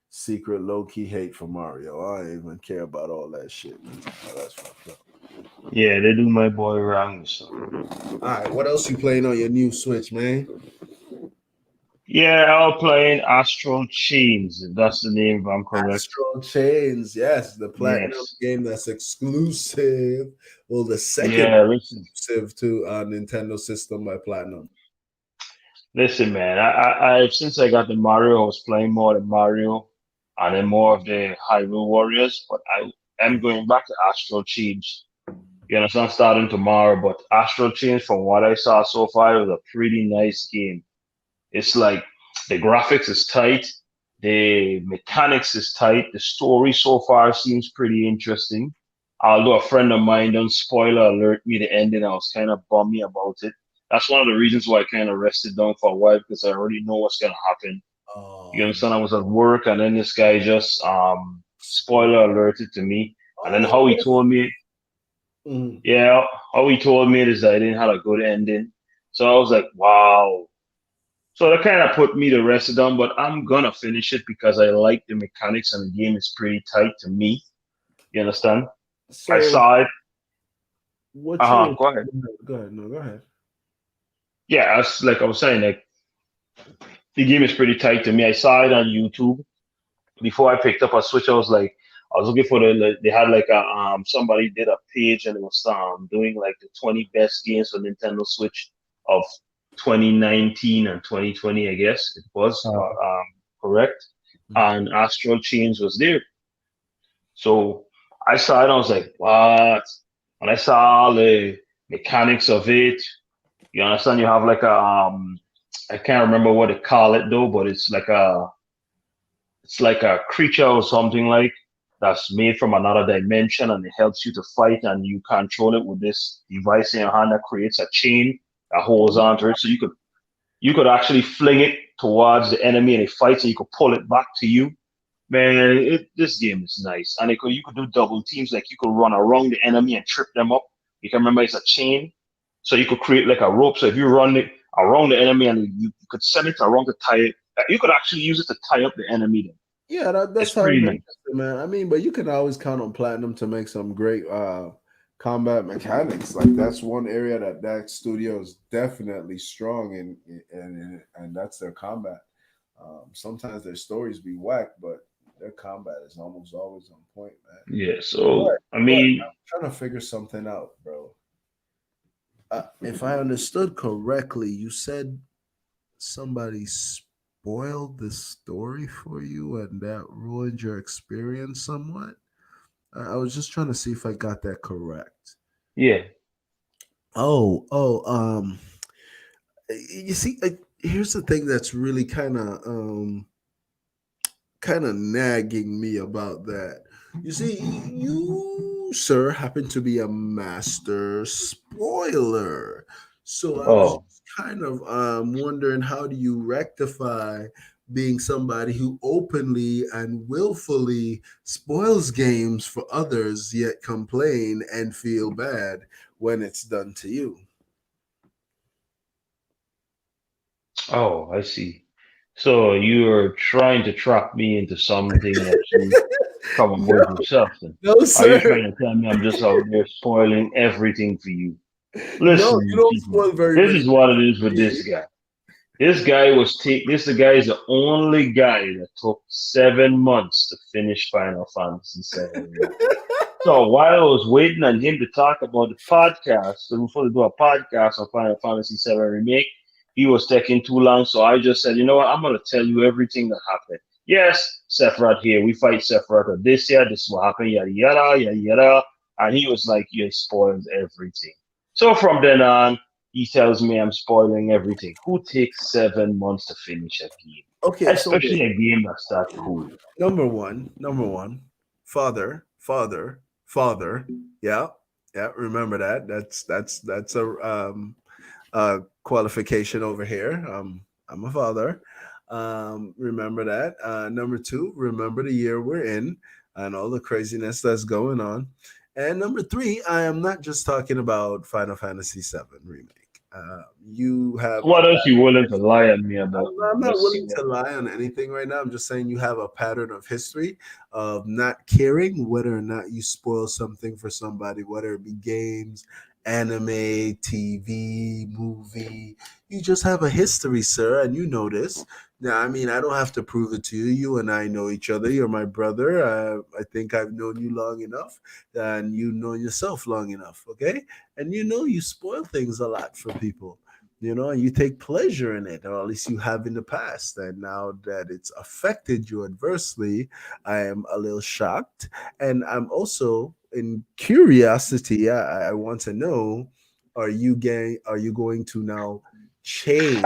Secret low key hate for Mario. I don't even care about all that shit. That's fucked up. Yeah, they do my boy wrong. So. All right, what else you playing on your new Switch, man? Yeah, I'm playing Astral Chains. If that's the name, if I'm correct. Astral Chains, yes, the platinum Yes. game that's exclusive. Well, the second Yeah, listen. exclusive to Nintendo system by Platinum. Listen, man. I since I got the Mario, I was playing more the Mario and then more of the Hyrule Warriors. But I am going back to Astral Chains. You understand? Starting tomorrow, but Astral Chains, from what I saw so far, it was a pretty nice game. It's like the graphics is tight, the mechanics is tight, the story so far seems pretty interesting. Although a friend of mine done spoiler alert me the ending, I was kind of bummy about it. That's one of the reasons why I kind of rested down for a while because I already know what's gonna happen. You Oh, understand? I was at work and then this guy just spoiler. spoiler alerted to me, and then how he Oh, told me, mm. yeah, how he told me it is that I didn't have a good ending. So I was like, wow. So that kind of put me to rest down, but I'm gonna finish it because I like the mechanics and the game is pretty tight to me. You understand? I So saw it. what you Go ahead. go ahead, no, go ahead. Yeah, as like I was saying, like the game is pretty tight to me. I saw it on YouTube before I picked up a Switch. I was looking for they had like a somebody did a page and it was doing like the 20 best games for Nintendo Switch of 2019 and 2020, I guess it was correct. And Astral Chains was there. So I saw it, I was like, what? When I saw all the mechanics of it, you understand? You have like a I can't remember what they call it though, but it's like a creature or something like that's made from another dimension, and it helps you to fight, and you control it with this device in your hand that creates a chain that holds onto it. So you could actually fling it towards the enemy and it fights, and you could pull it back to you. Man, this game is nice, and you could do double teams. Like you could run around the enemy and trip them up. You can remember it's a chain, so you could create like a rope. So if you run it around the enemy and you could send it around to tie it, you could actually use it to tie up the enemy. Then Yeah, that it's sounds pretty nice. interesting, man. I mean, but you can always count on Platinum to make some great combat mechanics. Like that's one area that studio is definitely strong in, and that's their combat. Sometimes their stories be whack, but their combat is almost always on point, man. Yeah. But So I but mean, I'm trying to figure something out, bro. If I understood correctly, you said somebody spoiled the story for you and that ruined your experience somewhat. I was just trying to see if I got that correct. yeah. Oh, you see, here's the thing that's really kind of nagging me about that. You see, you, sir, happen to be a master spoiler. So I was Oh, just kind of wondering, how do you rectify being somebody who openly and willfully spoils games for others, yet complain and feel bad when it's done to you? oh, I see. So you're trying to trap me into something that you come up No, with yourself. Then no, are you sir. trying to tell me I'm just out there spoiling everything for you? No, you Listen, don't people, spoil very this many is what it things is for with me. this guy. This guy is the only guy that took 7 months to finish Final Fantasy VII. So while I was waiting on him to talk about the podcast, so before to do a podcast on Final Fantasy VII Remake, he was taking too long. So I just said, you know what, I'm gonna tell you everything that happened. Yes, Sephiroth here. We fight Sephiroth this year. This is what happened. Yada yada yada yada. And he was like, "You spoiled everything." So from then on, he tells me I'm spoiling everything. Who takes 7 months to finish a game, Okay, so especially wait. a game that's that cool? Number one, father. Yeah, yeah. Remember that. That's a qualification over here. I'm a father. Remember that. Number two, remember the year we're in and all the craziness that's going on. And number three, I am not just talking about Final Fantasy VII remake. You have a What else you willing to lie at me about I'm now? not Let's see willing to what. lie on anything right now. I'm just saying you have a pattern of history of not caring whether or not you spoil something for somebody, whether it be games, anime, TV, movie. You just have a history, sir, and you know this. Now, I mean, I don't have to prove it to you. You and I know each other. You're my brother. I think I've known you long enough, and you know yourself long enough, okay? And you know you spoil things a lot for people, and you take pleasure in it, or at least you have in the past. And now that it's affected you adversely, I am a little shocked. And I'm also in curiosity. I want to know, are you going to now change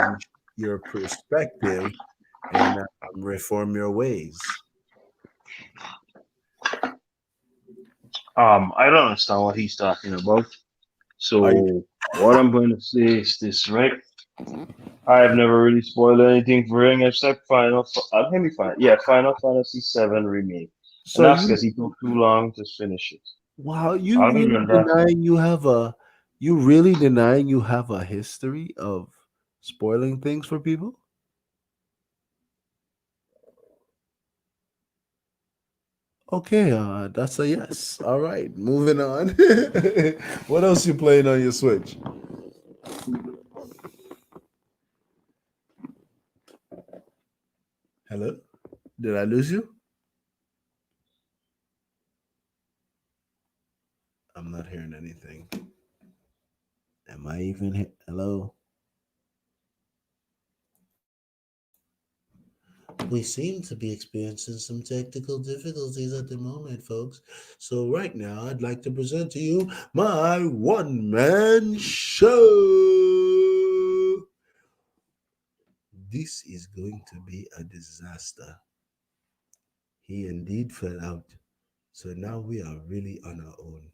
your perspective and reform your ways? I don't understand what he's talking about. Are you So what I'm going to say is this, right? I have never really spoiled anything for him except Let me find. Yeah, Final Fantasy VII remake, and so that's you because he took too long to finish it. wow, you Other really than that, denying you have a history of spoiling things for people? Okay, that's a yes. All right, moving on. What else you playing on your Switch? Hello? Did I lose you? I'm not hearing anything. Am I even hello? We seem to be experiencing some technical difficulties at the moment, folks. So, right now, I'd like to present to you my one man show. This is going to be a disaster. He indeed fell out. So now we are really on our own.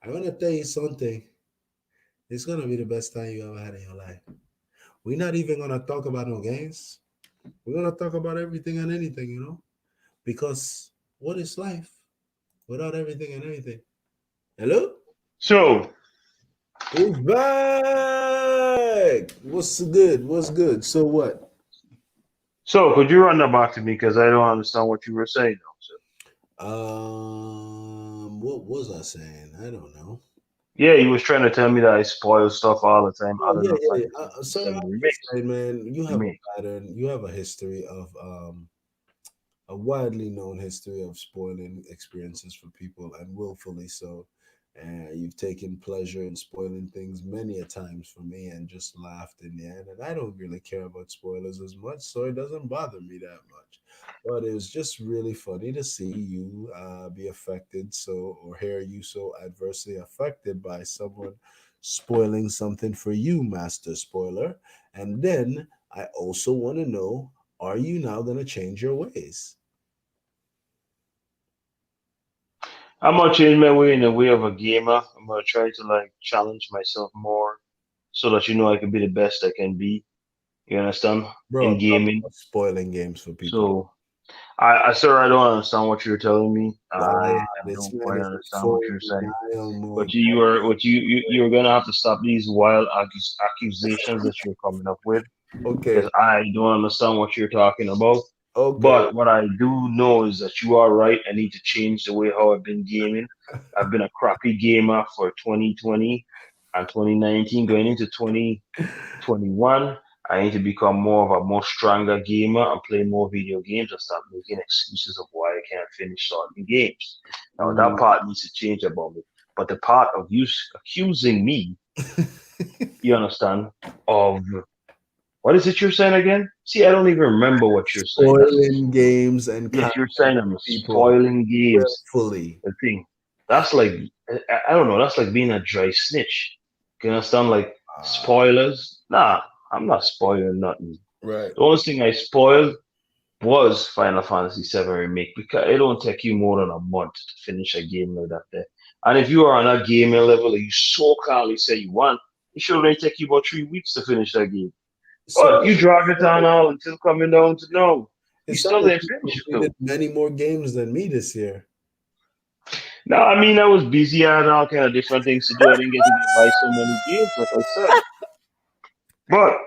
I want to tell you something. It's going to be the best time you ever had in your life. We're not even going to talk about no games. We're going to talk about everything and anything, because what is life without everything and anything? Hello? So, He's back. What's good? What's good? So what? could you run that back to me because I don't understand what you were saying now, sir. What was I saying? I don't know. Yeah, you was trying to tell me that I spoil stuff all the time, Oh other yeah, than yeah, Final yeah. Fantasy Sir, I'm VII just remakes. saying, man. You have a Remake. pattern. You have a history of a widely known history of spoiling experiences for people, and willfully so. And you've taken pleasure in spoiling things many a times for me and just laughed in the end. And I don't really care about spoilers as much, so it doesn't bother me that much. But it was just really funny to see you be affected so, or hear you so adversely affected by someone spoiling something for you, Master Spoiler. And then I also want to know, are you now going to change your ways? I'm gonna change my way in the way of a gamer. I'm gonna try to like challenge myself more so that I can be the best I can be. You understand? Bro, In I'm talking gaming. about spoiling games for people. So sir, I don't understand what you're telling me. Why I it's don't man, quite it's a understand what full you're saying. mile more But you're gonna have to stop these wild accusations that you're coming up with okay. because I don't understand what you're talking about. Okay. But what I do know is that you are right. I need to change the way how I've been gaming. I've been a crappy gamer for 2020 and 2019, going into 2021. I need to become more of a more stronger gamer and play more video games and stop making excuses of why I can't finish certain games. Now that Mm. part needs to change about me. But the part of you accusing me, you understand, of what is it you're saying again? See, I don't even remember what you're saying. Spoiling games and Yes, you're content saying for I'm people spoiling games. willfully. The thing. That's like I don't know. That's like being a dry snitch. You understand? Like Ah, spoilers. Nah, I'm not spoiling nothing. right. The only thing I spoiled was Final Fantasy VII Remake because it don't take you more than a month to finish a game like that there. And if you are on a gaming level that you so calmly say you want, it should only take you about 3 weeks to finish that game. So But you drag it on all until coming down to no. it You still sounded like didn't you finish it completed though. many more games than me this year. No, I mean I was busy. I had all kind of different things to do. I didn't get to buy so many games, like I said. But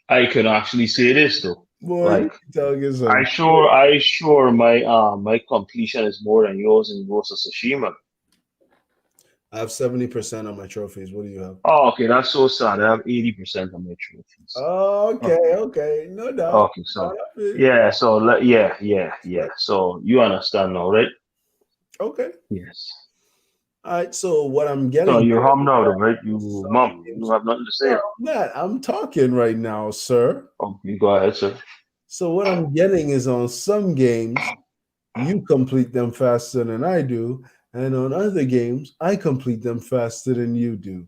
I can actually say this though. Boy, you Like talking some shit. I sure my completion is more than yours in Ghost of Tsushima. I have 70% on my trophies. What do you have? Oh, okay, that's so sad. I have 80% of my trophies. Oh, okay, Okay, okay. No doubt. okay, Doubt so of it. yeah, so yeah. So you understand now, right? Okay. Yes. All right. So what I'm So getting you're here home is now, though, that right? You some mom, you games. have nothing to say. No, I'm not. I'm talking right now, sir. Oh, you go ahead, sir. So what I'm getting is on some games, you complete them faster than I do, and on other games, I complete them faster than you do.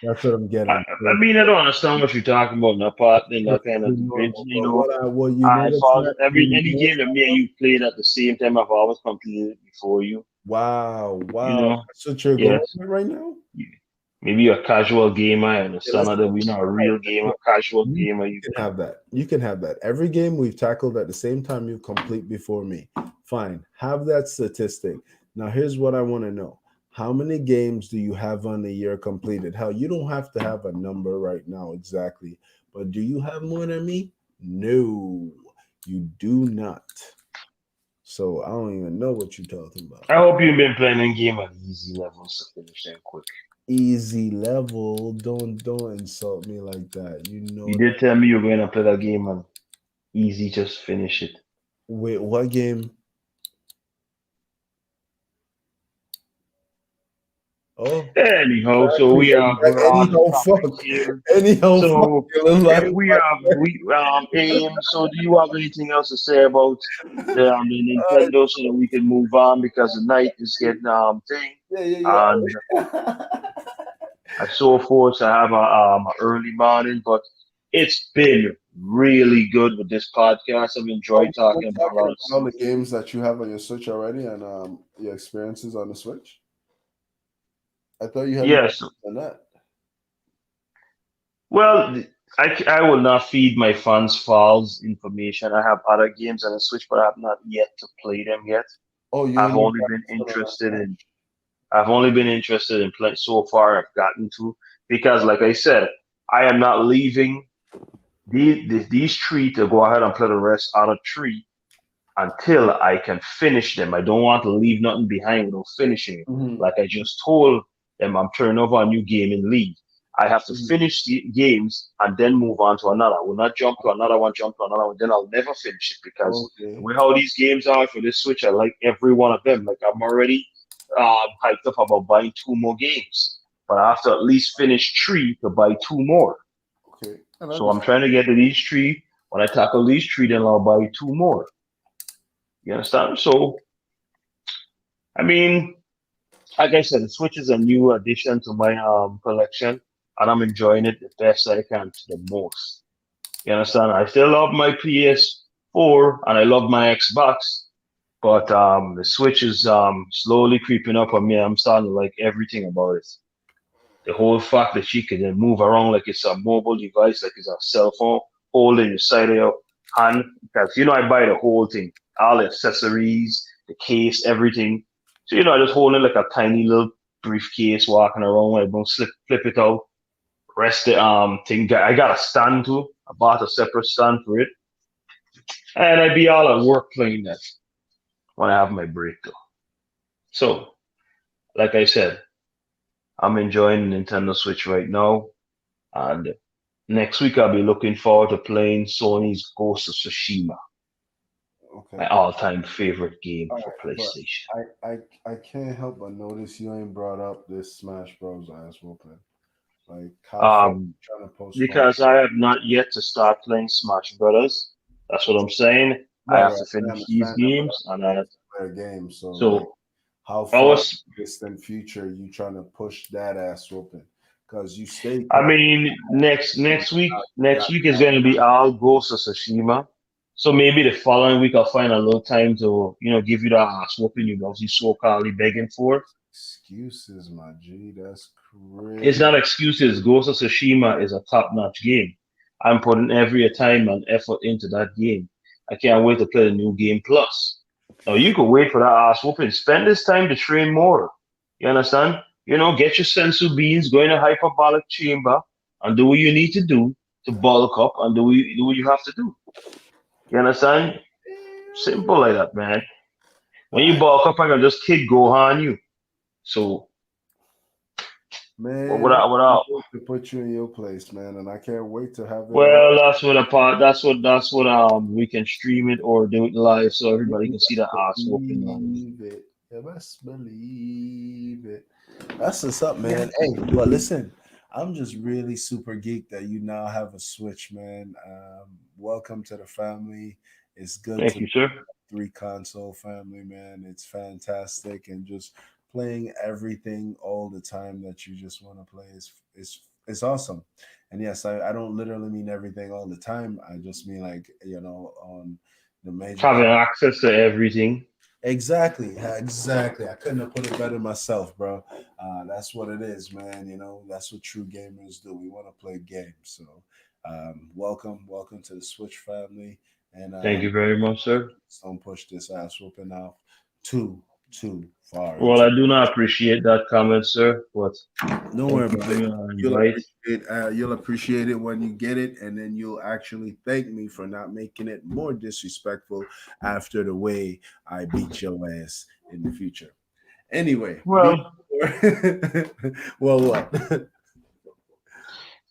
That's what I'm I, getting. So I mean, I don't understand what you're talking about in that part, in that kind of perfectly debate. normal. But what you I notice follow that every you any notice game that that me and one? you played at the same time. I've always completed it before you. Wow, You wow. know, That's what you're going yes. with right now? You- Maybe you're a casual gamer. I Okay, understand that we're not a real gamer, casual you gamer. can have that. You can have that. Every game we've tackled at the same time you complete before me. Fine. Have that statistic. Now here's what I want to know. How many games do you have on the year completed? Hell, you don't have to have a number right now exactly, but do you have more than me? No, you do not. So I don't even know what you're talking about. I hope you've been playing a game at easy levels to finish them quick. Easy level. Don't insult me like that. You know You that. did tell me you were going to play that game and easy, just finish it. Wait, what game? Oh, Anyhow, so exactly. we're on the Anyhow, topics fuck. here. Anyhow, fuck. So You look like we have we aim. So do you have anything else to say about the Nintendo so that we can move on because the night is getting thing yeah, yeah, and yeah. and so forth. So I have a early morning, but it's been really good with this podcast. I've Oh, enjoyed we're talking about a talking lot of about all stuff. the games that you have on your Switch already and your experiences on the Switch. I thought you had more Yes. than that. Well, I will not feed my fans false information. I have other games on the Switch, but I have not yet to play them yet. Oh, you I've ain't even only been got to interested Smash. in I've only been interested in play so far. I've gotten to because, like I said, I am not leaving these three to go ahead and play the rest out of three until I can finish them. I don't want to leave nothing behind without finishing it. Mhm. Like I just told them, I'm turning over a new game in League. I have to Mhm. finish the games and then move on to another. I will not jump to another one, jump to another one. Then I'll never finish it because the Okay. way how these games are for this Switch, I like every one of them. Like I'm already hyped up about buying two more games, but I have to at least finish three to buy two more. Okay. And I So I'm understand. trying to get to these three. When I tackle these three, then I'll buy two more. You understand? So I mean, like I said, the Switch is a new addition to my collection, and I'm enjoying it the best I can to the most. You understand? I still love my PS4 and I love my Xbox, but the Switch is slowly creeping up on me. I'm starting to like everything about it. The whole fact that you can then move around like it's a mobile device, like it's a cell phone, hold in the side of your hand. Because I buy the whole thing, all the accessories, the case, everything. So I just hold it like a tiny little briefcase, walking around. I don't flip it out, rest the thing. I got a stand too. I bought a separate stand for it, and I be all at work playing that when I have my break though. So, like I said, I'm enjoying Nintendo Switch right now, and next week, I'll be looking forward to playing Sony's Ghost of Tsushima, my Okay. all-time favorite game All for right. But PlayStation. I can't help but notice you ain't brought up this Smash Bros. Ass whooping. Like how far Um, you trying to postpone? because I have not yet to start playing Smash Brothers. That's what I'm saying. I Right, have right. to I finish these understand that, but games, and I mean, it's a game. So like, so how I far was. distant future you trying to push that ass whooping? Because you stay I talking. mean, next God, week is going to be all Ghost of Tsushima. So maybe the following week I'll find a little time to give you the ass whooping you obviously so called begging for. excuses, my G. That's It's crazy. not excuses. Ghost of Tsushima is a top-notch game. I'm putting every time and effort into that game. I can't wait to play the new game plus. Now you can wait for that ass whooping. Spend this time to train more. You understand? Get your sensu beans, go in a hyperbolic chamber, and do what you need to do to bulk up and do what you have to do. You understand? Simple like that, man. When you I bulk up, I can just kick Gohan you. So man, I what can't I wait to put you in your place, man, and I can't wait to have it all. Well, that's what we can stream it or do it live so You everybody can see the best ass whooping live. believe it. You best believe it. That's what's up, Yeah. man. Hey, but listen, I'm just really super geeked that you now have a Switch, man. Welcome to the family. It's good Thank to you, sir. three console family, man. It's fantastic, and just playing everything all the time that you just want to play is awesome. And yes, I don't literally mean everything all the time. I just mean like on the major Having access to everything. exactly, exactly. I couldn't have put it better myself, bro. That's what it is, man. That's what true gamers do. We want to play games. So, welcome to the Switch family, and Thank you very much, sir. don't push this ass whooping off too far Well, into. I do not appreciate that comment, sir, but Don't worry thank you about for it. your You'll invite. appreciate you'll appreciate it when you get it, and then you'll actually thank me for not making it more disrespectful after the way I beat your ass in the future. Anyway, Well, well, what?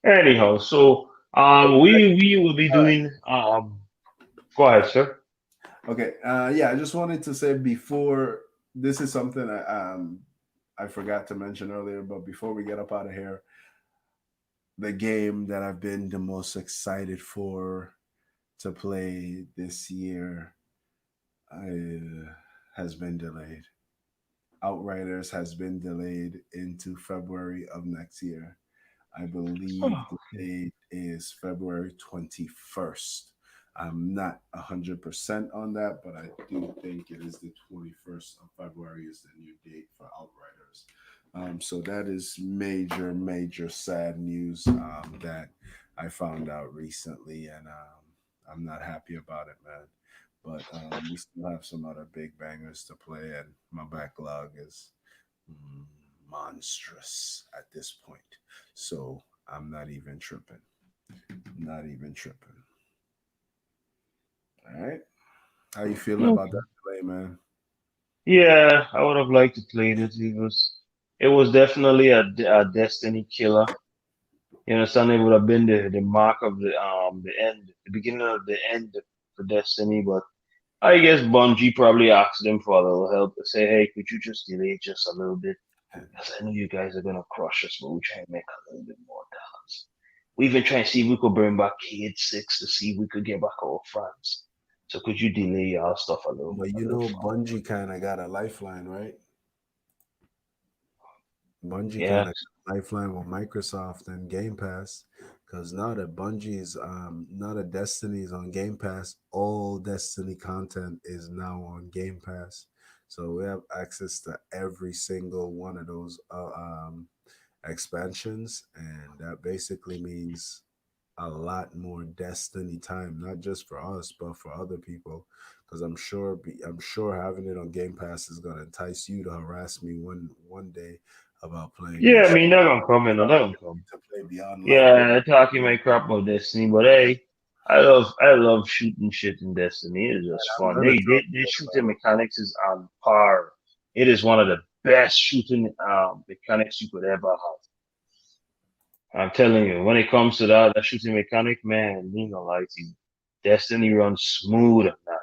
anyhow, so we will be doing go ahead, sir. Okay, yeah, I just wanted to say before this is something I forgot to mention earlier, but before we get up out of here, the game that I've been the most excited for to play this year has been delayed. Outriders has been delayed into February of next year. I believe the date is February 21st. I'm not 100% on that, but I do think it is the 21st of February is the new date for Outriders. So that is major, major sad news that I found out recently, and I'm not happy about it, man. But we still have some other big bangers to play, and my backlog is mm, monstrous at this point. So I'm not even tripping. Not even tripping. All right. How you feeling about Okay. that play, man? Yeah, I would have liked to play it. It was definitely a destiny killer. You understand? It would have been the mark of the end, the beginning of the end for Destiny. But I guess Bungie probably asked them for a little help to say, hey, could you just delay it just a little bit? Because I know you guys are gonna crush us, but we're trying to make a little bit more dollars. We even trying to see if we could bring back Cade Six to see if we could get back our fans. So could you delay our stuff But a you little know, far? Bungie kind of got a lifeline, right? Bungie kind Yeah, of lifeline with Microsoft and Game Pass, because now that Destiny's on Game Pass, all Destiny content is now on Game Pass. So we have access to every single one of those expansions, and that basically means a lot more Destiny time, not just for us, but for other people. Because I'm sure having it on Game Pass is gonna entice you to harass me one day about playing yeah. I this. mean, they're gonna come in, they're Trying to gonna get me come. to play Beyond Light with Yeah, talking my crap about Destiny, but hey, I love shooting shit in Destiny. It's just I'm fun. gonna Hey, talk the to shooting mechanics is on par. It is one of the best shooting mechanics you could ever have. I'm telling you, when it comes to that shooting mechanic, man, you know, like Destiny runs smooth on that.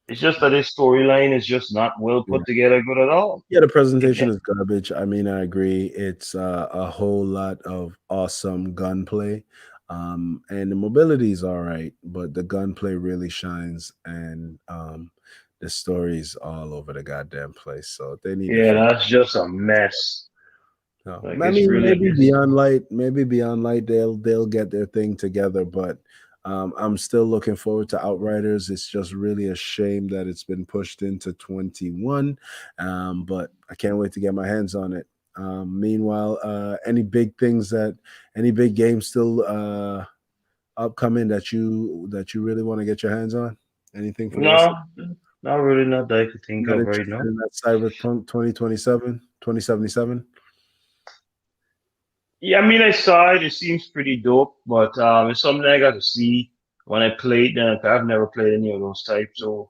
It's just that this storyline is just not well you. put together good at all. Yeah, the It, presentation is garbage. I mean, I agree. It's a whole lot of awesome gunplay, and the mobility is all right, but the gunplay really shines, and the story's all over the goddamn place. So they need to yeah, fix. that's just a mess. No, Like I it's mean really messy. Maybe Beyond Light, they'll get their thing together. But I'm still looking forward to Outriders. It's just really a shame that it's been pushed into 21. But I can't wait to get my hands on it. Meanwhile, any big games still upcoming that you really want to get your hands on? Anything for the rest of No, not really, not that I could think not of right interested now. in that Cyberpunk 2027, 2077? Yeah, I mean, I saw it. It seems pretty dope, but it's something I got to see when I play it. Then I've never played any of those types, so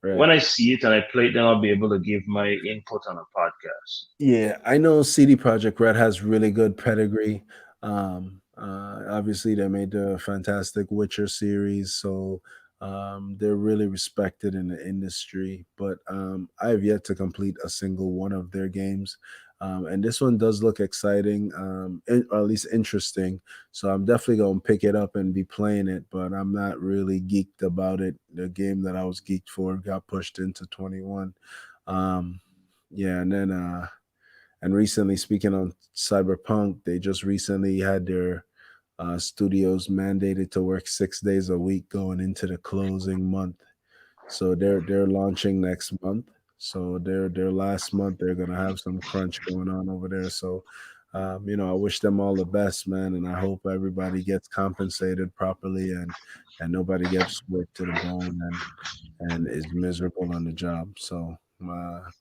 when Right. I see it and I play it, then I'll be able to give my input on a podcast. Yeah, I know CD Projekt Red has really good pedigree. Obviously, they made the fantastic Witcher series, so they're really respected in the industry. But I have yet to complete a single one of their games, and this one does look exciting, or at least interesting. So I'm definitely gonna pick it up and be playing it. But I'm not really geeked about it. The game that I was geeked for got pushed into 21. Um, yeah, and recently, speaking on Cyberpunk, they just recently had their studios mandated to work 6 days a week going into the closing month. So they're launching next month. So their last month they're gonna have some crunch going on over there. So I wish them all the best, man, and I hope everybody gets compensated properly and nobody gets worked to the bone and is miserable on the job. So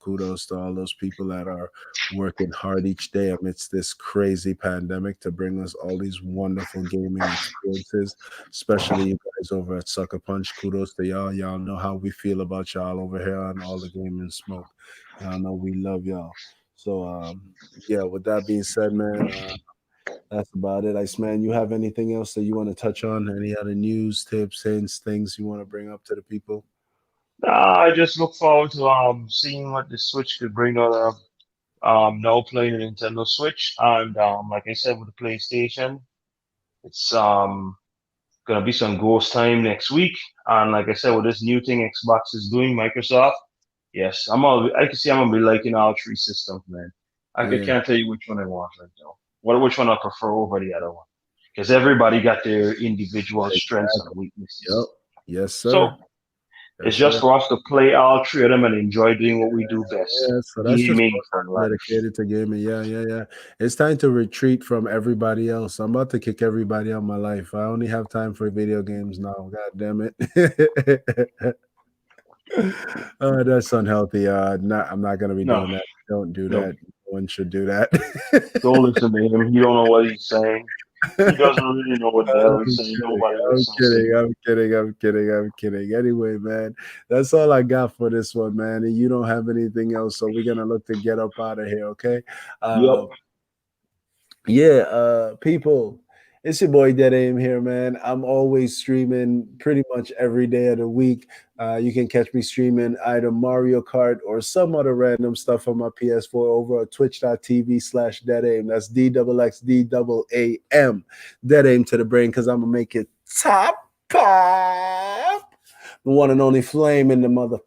kudos to all those people that are working hard each day amidst this crazy pandemic to bring us all these wonderful gaming experiences, especially you guys over at Sucker Punch. Kudos to y'all. Y'all know how we feel about y'all over here on All the Gaming Smoke. Y'all know we love y'all. So, yeah, with that being said, man, that's about it. Iceman, you have anything else that you want to touch on? Any other news, tips, hints, things you want to bring up to the people? I just look forward to seeing what the Switch could bring out Now playing the Nintendo Switch, and like I said with the PlayStation, it's gonna be some ghost time next week. And like I said, with this new thing Xbox is doing, Microsoft, yes, I can see I'm gonna be liking all three systems, man. Yeah, can't tell you which one I want right now. Which one I prefer over the other one. Because everybody got their individual strengths and exactly. Yep. weaknesses. Yes, sir. So it's Yes, just sir. for us to play all three of them and enjoy doing what we do best. Yeah, so that's just Gaming us for life. dedicated to gaming. Yeah, yeah, yeah. It's time to retreat from everybody else. I'm about to kick everybody out of my life. I only have time for video games now. God damn it. That's unhealthy. I'm not gonna be No, doing that. Don't do no, that. No one should do that. don't listen to him. He don't know what he's saying. He doesn't really know what the hell I'm he's saying. kidding. Nobody I'm listens to kidding. him. I'm kidding. I'm kidding. I'm kidding. Anyway, man, that's all I got for this one, man. And you don't have anything else, so we're gonna look to get up out of here. Okay. Uh, Yep. yeah, people, it's your boy Dead Aim here, man. I'm always streaming pretty much every day of the week. You can catch me streaming either Mario Kart or some other random stuff on my PS4 over at twitch.tv/Dead Aim. That's DXXDAAM. Dead Aim to the brain because I'm gonna make it top pop. The one and only flame in the mother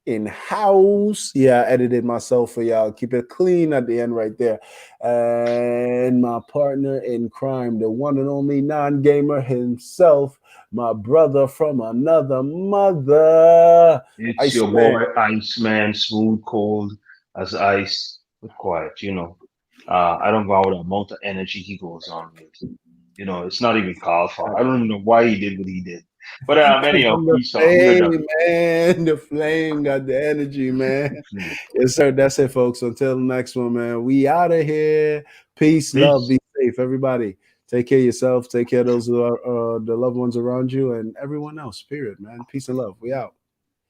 in house. Yeah, I edited myself for y'all. Keep it clean at the end right there. And my partner in crime, the one and only non-gamer himself, my brother from another mother, It's your Iceman. boy Iceman, smooth, cold as ice, but quiet. I don't go out with the amount of energy he goes on with. It's not even called for. I don't even know why he did what he did. But anyhow, From the peace out. We are done. flame, man. The flame got the energy, man. Hmm. Yes, sir. That's it, folks. Until the next one, man. We out of here. Peace, love, Peace. be safe, everybody. Take care of yourself. Take care of those who are the loved ones around you and everyone else. Period, man. Peace and love. We out.